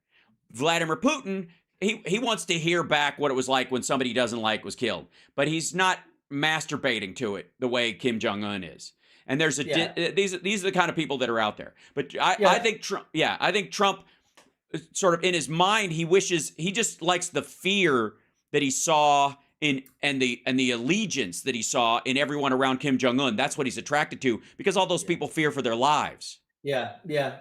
Vladimir Putin, he wants to hear back what it was like when somebody he doesn't like was killed, but he's not masturbating to it the way Kim Jong-un is. And there's these are the kind of people that are out there. But I think Trump sort of in his mind, he just likes the fear that he saw and the allegiance that he saw in everyone around Kim Jong-un. That's what he's attracted to, because all those people fear for their lives. Yeah.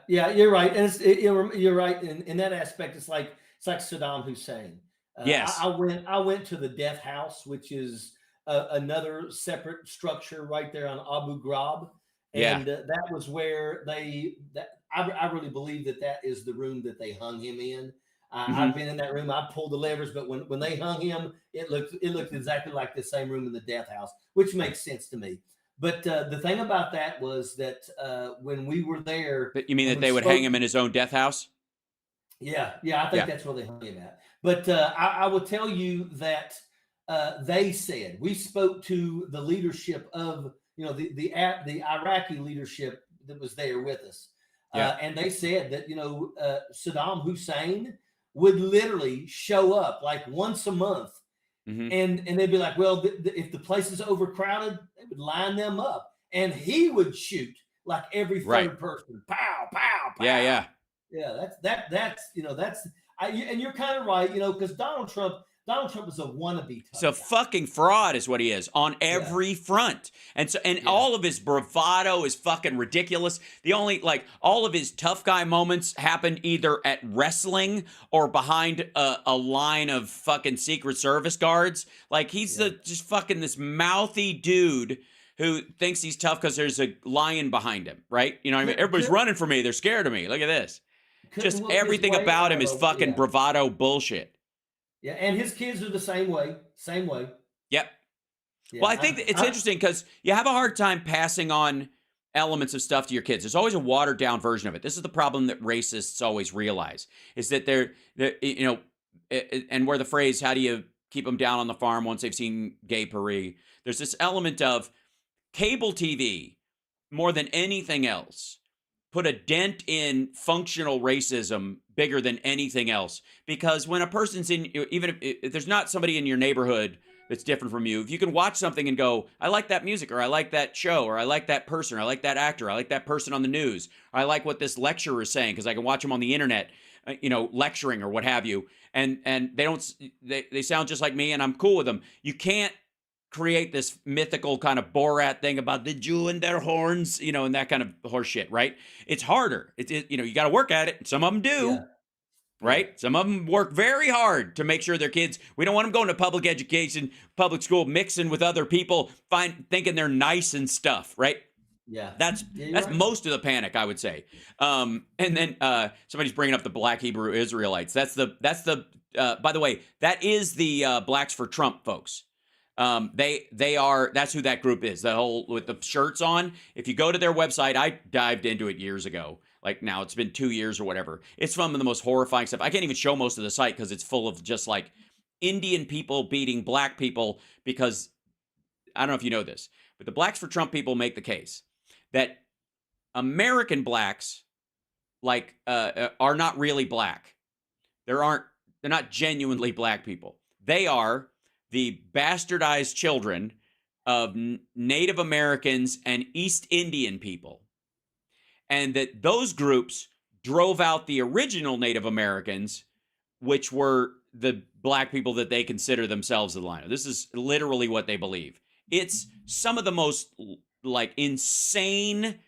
You're right, and you're right in that aspect. It's like Saddam Hussein. Yes, I went to the death house, which is another separate structure right there on Abu Ghraib, and that was where I really believe that is the room that they hung him in. I've been in that room. I pulled the levers, but when they hung him, it looked exactly like the same room in the death house, which makes sense to me. But the thing about that was that when we were there, you mean that they would hang him in his own death house? Yeah, I think that's where they hung him at. But I will tell you that. They said, we spoke to the leadership of, the Iraqi leadership that was there with us. And they said that, Saddam Hussein would literally show up like once a month. And they'd be like, well, if the place is overcrowded, they would line them up. And he would shoot like every third person. Pow, pow, pow. Yeah. Yeah, and you're kind of right, because Donald Trump is a wannabe. He's a fucking fraud, is what he is on every front, and all of his bravado is fucking ridiculous. The only all of his tough guy moments happen either at wrestling or behind a line of fucking Secret Service guards. Like he's just fucking this mouthy dude who thinks he's tough because there's a lion behind him, right? You know what I mean? Everybody's running from me. They're scared of me. Look at this. Just everything about him is fucking bravado bullshit. Yeah, and his kids are the same way. Same way. Yep. Yeah, Well, I think it's interesting because you have a hard time passing on elements of stuff to your kids. There's always a watered down version of it. This is the problem that racists always realize is that they're you know, and where the phrase, how do you keep them down on the farm once they've seen gay Paris? There's this element of cable TV more than anything else put a dent in functional racism bigger than anything else. Because when a person's in, even if there's not somebody in your neighborhood that's different from you, if you can watch something and go, I like that music, or I like that show, or I like that person, or I like that actor, I like that person on the news, or I like what this lecturer is saying because I can watch them on the internet, lecturing or what have you, and they sound just like me and I'm cool with them. You can't create this mythical kind of Borat thing about the Jew and their horns, and that kind of horse shit, right? It's harder. You got to work at it. Some of them do, right? Yeah. Some of them work very hard to make sure their kids, we don't want them going to public education, public school, mixing with other people, thinking they're nice and stuff, right? Yeah. That's right. Most of the panic, I would say. And then somebody's bringing up the Black Hebrew Israelites. That's the by the way, that is the Blacks for Trump folks. They are, that's who that group is, the whole with the shirts on. If you go to their website, I dived into it years ago. Like now it's been 2 years or whatever. It's some of the most horrifying stuff. I can't even show most of the site because it's full of just like Indian people beating black people because I don't know if you know this, but the Blacks for Trump people make the case that American blacks are not really black. They're not genuinely black people. They are the bastardized children of Native Americans and East Indian people. And that those groups drove out the original Native Americans, which were the black people that they consider themselves in line. This is literally what they believe. It's some of the most insane,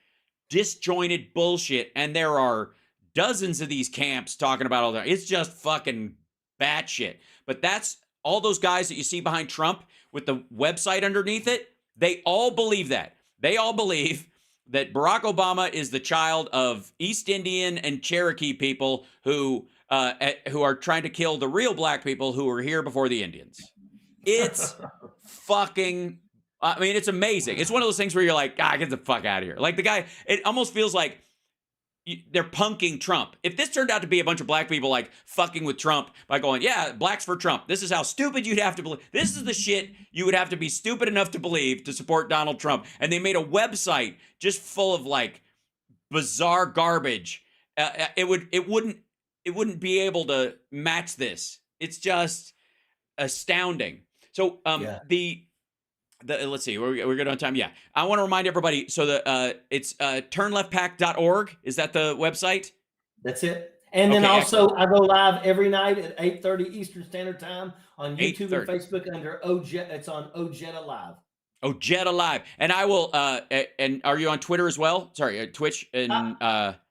disjointed bullshit. And there are dozens of these camps talking about all that. It's just fucking batshit. But that's all those guys that you see behind Trump with the website underneath it. They all believe that. They all believe that Barack Obama is the child of East Indian and Cherokee people who are trying to kill the real black people who were here before the Indians. It's fucking, it's amazing. It's one of those things where you're like, get the fuck out of here. Like the guy, it almost feels like they're punking Trump. If this turned out to be a bunch of black people like fucking with Trump by going, yeah, blacks for Trump. This is how stupid you'd have to believe. This is the shit you would have to be stupid enough to believe to support Donald Trump. And they made a website just full of like bizarre garbage. It wouldn't be able to match this. It's just astounding. So let's see, we're good on time. Yeah, I want to remind everybody. So it's turnleftpact.org. Is that the website? That's it. And then also, excellent. I go live every night at 8:30 Eastern Standard Time on YouTube and Facebook under Ojeda. It's on Ojeda Live. Ojeda Live, and I will. And are you on Twitter as well? Sorry, Twitch and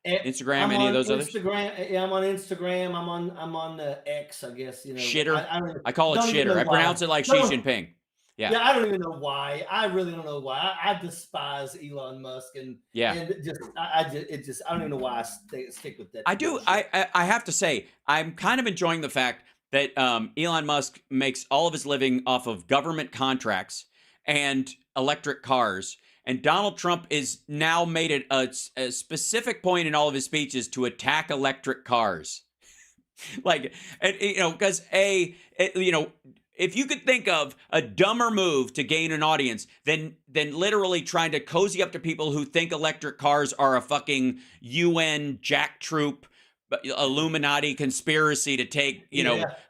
Instagram. Any of those others? Yeah, I'm on Instagram. I'm on X. I guess Shitter. I call it shitter. I pronounce it like Xi Jinping. Yeah, I don't even know why. I really don't know why. I despise Elon Musk, and I don't even know why I stick with that. I do. I have to say, I'm kind of enjoying the fact that Elon Musk makes all of his living off of government contracts and electric cars, and Donald Trump is now made it a specific point in all of his speeches to attack electric cars, because if you could think of a dumber move to gain an audience than literally trying to cozy up to people who think electric cars are a fucking UN jack troop Illuminati conspiracy to take,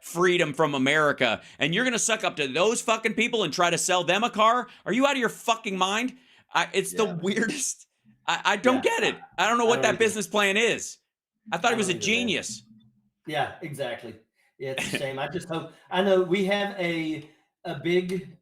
freedom from America, and you're going to suck up to those fucking people and try to sell them a car? Are you out of your fucking mind? It's the weirdest. I don't get it. I don't know what that business plan is. I thought he was a genius. Yeah, exactly. Yeah, it's a shame. I just hope. I know we have a big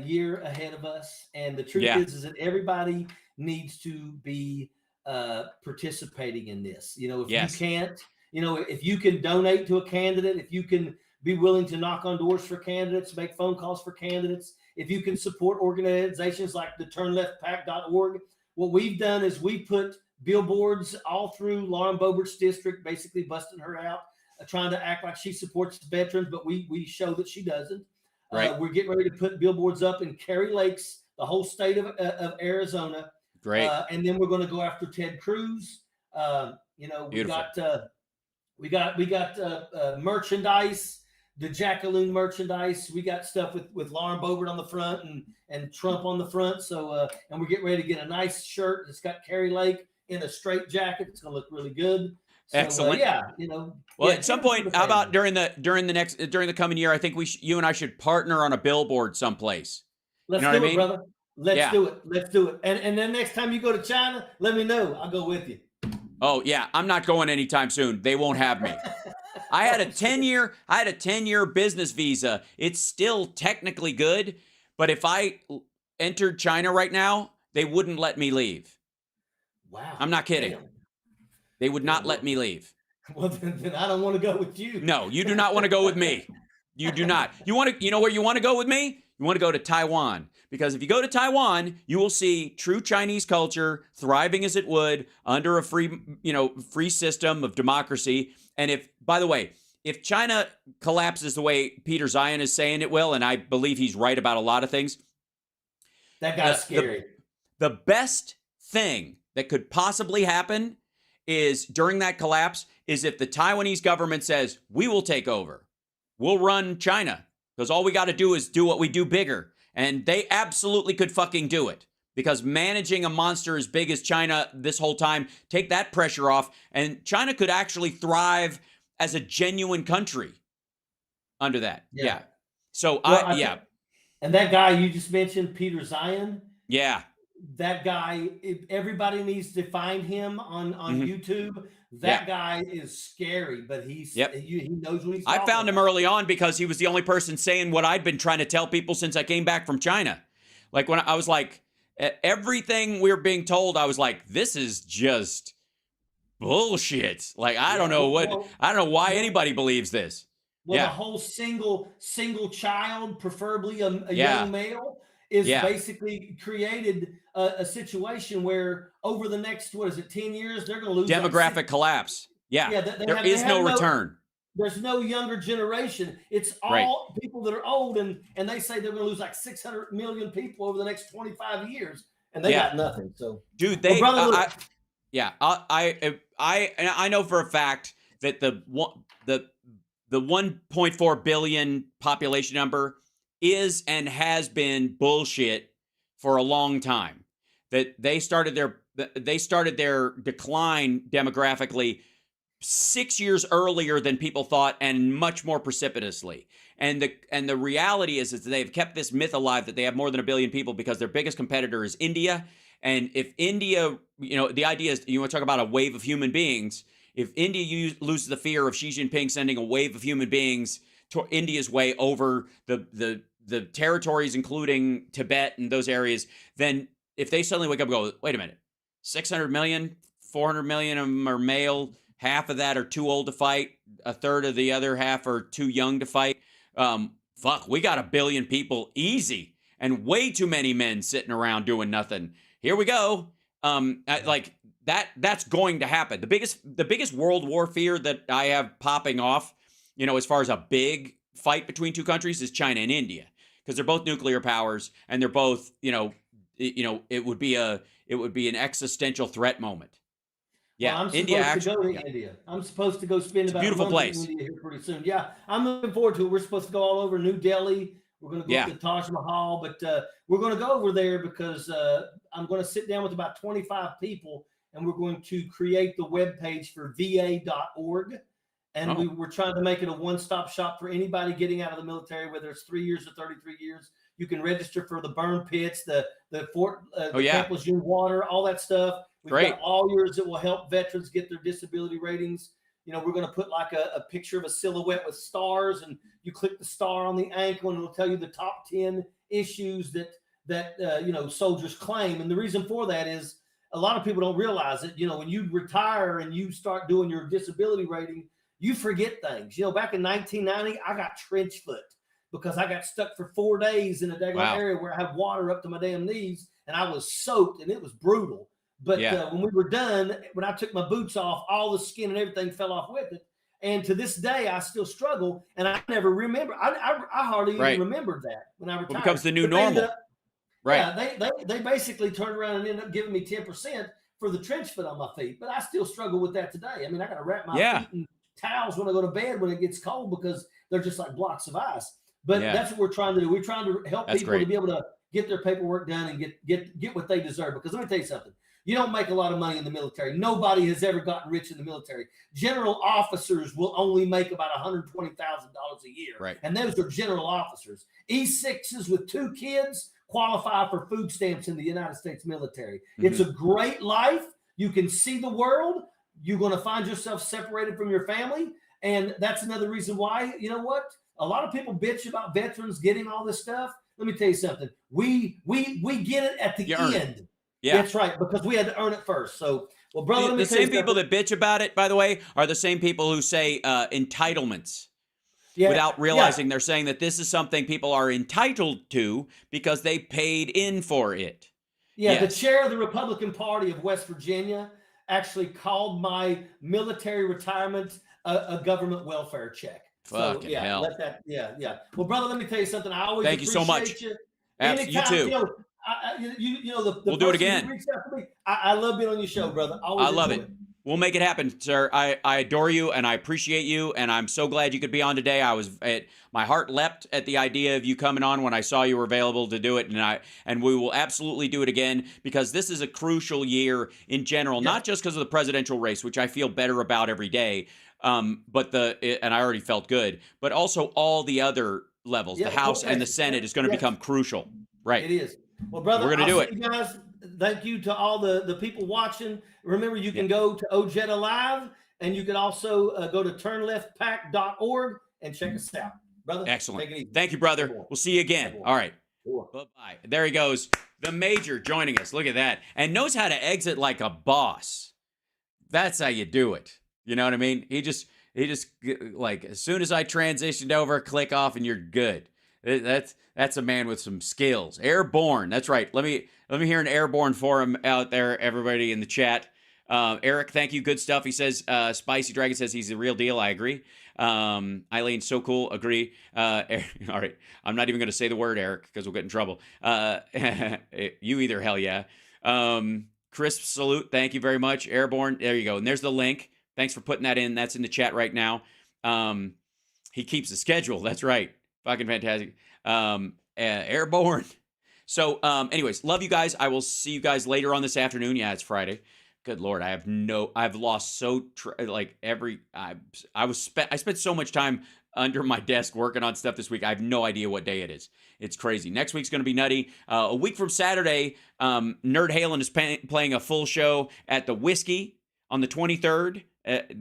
year ahead of us, and the truth is that everybody needs to be participating in this. If you can't, if you can donate to a candidate, if you can be willing to knock on doors for candidates, make phone calls for candidates. If you can support organizations like the turnleftpact.org, what we've done is we put billboards all through Lauren Boebert's district, basically busting her out, trying to act like she supports veterans, but we show that she doesn't. Right. We're getting ready to put billboards up in Kerry Lakes, the whole state of Arizona. Great. And then we're going to go after Ted Cruz. We got merchandise, the Jackaloon merchandise. We got stuff with Lauren Boebert on the front and Trump on the front. So and we're getting ready to get a nice shirt. It's got Kerry Lake in a straight jacket. It's going to look really good. So, Excellent. Well, at some point, how about during the coming year? I think you and I should partner on a billboard someplace. Let's do it, brother. Let's do it. And then next time you go to China, let me know. I'll go with you. Oh yeah, I'm not going anytime soon. They won't have me. I had a 10-year business visa. It's still technically good, but if I entered China right now, they wouldn't let me leave. Wow. I'm not kidding. Damn. They would not let me leave. Well, then I don't want to go with you. No, you do not want to go with me. You do not. You know where you want to go with me? You want to go to Taiwan. Because if you go to Taiwan, you will see true Chinese culture thriving as it would under a free system of democracy. And by the way, if China collapses the way Peter Zion is saying it will, and I believe he's right about a lot of things. That guy's scary. The best thing that could possibly happen is during that collapse is if the Taiwanese government says, we will take over. We'll run China. Because all we got to do is do what we do bigger. And they absolutely could fucking do it. Because managing a monster as big as China this whole time, take that pressure off. And China could actually thrive as a genuine country under that. Yeah. So, And that guy you just mentioned, Peter Zion. Yeah. That guy, everybody needs to find him on YouTube. That guy is scary, but he knows what he's talking I found him early on because he was the only person saying what I'd been trying to tell people since I came back from China. Like when I was like, everything we were being told, I was like, this is just bullshit. Like, I don't know why anybody believes this. Well, the whole single child, preferably a young male, is basically created a situation where over the next, 10 years, they're going to lose demographic collapse. Yeah, there is no return. There's no younger generation. It's all people that are old, and they say they're going to lose like 600 million people over the next 25 years, and they got nothing. So, dude, I know for a fact that the 1.4 billion population number is and has been bullshit for a long time. That they started their decline demographically 6 years earlier than people thought, and much more precipitously. And the reality is that they've kept this myth alive that they have more than 1 billion people because their biggest competitor is India. And if India, the idea is you want to talk about a wave of human beings. If India loses the fear of Xi Jinping sending a wave of human beings to India's way over the territories, including Tibet and those areas, then if they suddenly wake up and go, wait a minute, 600 million, 400 million of them are male, half of that are too old to fight, a third of the other half are too young to fight. We got 1 billion people easy, and way too many men sitting around doing nothing. Here we go. That's going to happen. The biggest World War fear that I have popping off, as far as a big fight between two countries, is China and India, because they're both nuclear powers, and they're both, it would be an existential threat moment. Yeah, well, India. I'm supposed to go spend about a month in India here pretty soon. Yeah, I'm looking forward to it. We're supposed to go all over New Delhi. We're going to go to the Taj Mahal, but we're going to go over there because I'm going to sit down with about 25 people, and we're going to create the webpage for va.org. And we're trying to make it a one-stop shop for anybody getting out of the military, whether it's 3 years or 33 years. You can register for the burn pits, the Camp Lejeune water, all that stuff. We've got lawyers that will help veterans get their disability ratings. We're going to put like a picture of a silhouette with stars, and you click the star on the ankle, and it'll tell you the top 10 issues that soldiers claim. And the reason for that is a lot of people don't realize it. When you retire and you start doing your disability rating, you forget things. Back in 1990, I got trench foot because I got stuck for 4 days in a daggone area where I had water up to my damn knees, and I was soaked, and it was brutal. But when we were done, when I took my boots off, all the skin and everything fell off with it. And to this day, I still struggle, and I never remember. I hardly even remembered that when I retired. It becomes the new normal. Yeah, they basically turned around and ended up giving me 10% for the trench foot on my feet. But I still struggle with that today. I mean, I got to wrap my feet in towels when I go to bed when it gets cold because they're just like blocks of ice. But that's what we're trying to do. We're trying to help people to be able to get their paperwork done and get what they deserve. Because let me tell you something. You don't make a lot of money in the military. Nobody has ever gotten rich in the military. General officers will only make about $120,000 a year. Right. And those are general officers. E6s with 2 kids qualify for food stamps in the United States military. Mm-hmm. It's a great life. You can see the world. You're going to find yourself separated from your family. And that's another reason why, you know what? A lot of people bitch about veterans getting all this stuff. Let me tell you something. We get it at the end. Yeah, that's right, because we had to earn it first. So, well, brother, let me the same people that bitch about it, by the way, are the same people who say entitlements without realizing they're saying that this is something people are entitled to because they paid in for it. Yeah, the chair of the Republican Party of West Virginia actually called my military retirement a government welfare check. Fucking hell. Well, brother, let me tell you something. I always thank you so much. You. You too. We'll do it again. I love being on your show, brother. I love it. We'll make it happen, sir. I adore you and I appreciate you, and I'm so glad you could be on today. My heart leapt at the idea of you coming on when I saw you were available to do it, and we will absolutely do it again because this is a crucial year in general, not just because of the presidential race, which I feel better about every day, and I already felt good, but also all the other levels, the House and the Senate is going to become crucial. Right. It is. Well, brother, we're going to do it. You guys, thank you to all the people watching. Remember, you can go to Ojeda Live, and you can also go to turnleftpact.org and check us out. Brother, excellent. Take it easy. Thank you, brother. We'll see you again. All right. Bye-bye. There he goes. The Major joining us. Look at that. And knows how to exit like a boss. That's how you do it. You know what I mean? He just like, as soon as I transitioned over, click off and you're good. That's a man with some skills. Airborne. That's right. Let me hear an airborne forum out there, everybody in the chat. Eric, thank you. Good stuff. He says, Spicy Dragon says he's the real deal. I agree. Eileen, so cool. Agree. All right. I'm not even going to say the word Eric because we'll get in trouble. You either. Hell yeah. Crisp salute. Thank you very much. Airborne. There you go. And there's the link. Thanks for putting that in. That's in the chat right now. He keeps the schedule. That's right. Fucking fantastic. Airborne. So, anyways, love you guys. I will see you guys later on this afternoon. Yeah, it's Friday. Good Lord. I've lost I spent so much time under my desk working on stuff this week. I have no idea what day it is. It's crazy. Next week's going to be nutty. A week from Saturday, Nerd Halen is playing a full show at the Whiskey on the 23rd,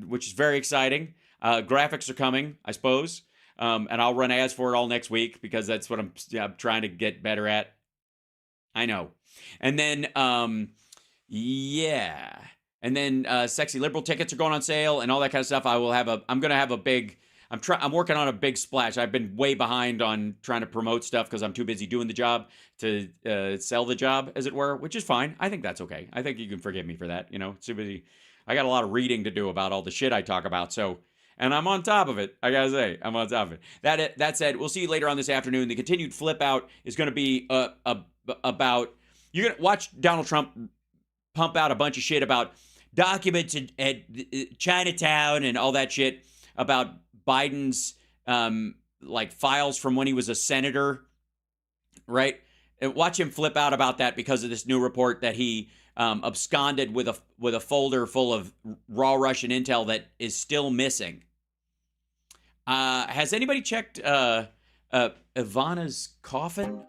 which is very exciting. Graphics are coming, I suppose. And I'll run ads for it all next week because that's what I'm trying to get better at. I know. And then, And then Sexy Liberal tickets are going on sale and all that kind of stuff. I'm working on a big splash. I've been way behind on trying to promote stuff because I'm too busy doing the job to sell the job, as it were, which is fine. I think that's okay. I think you can forgive me for that. Too busy. I got a lot of reading to do about all the shit I talk about. So, and I'm on top of it. I gotta say, I'm on top of it. That said, we'll see you later on this afternoon. The continued flip out is going to be about, you're going to watch Donald Trump pump out a bunch of shit about documents at Chinatown and all that shit about Biden's files from when he was a senator, right? And watch him flip out about that because of this new report that he absconded with a folder full of raw Russian intel that is still missing. Has anybody checked Ivana's coffin?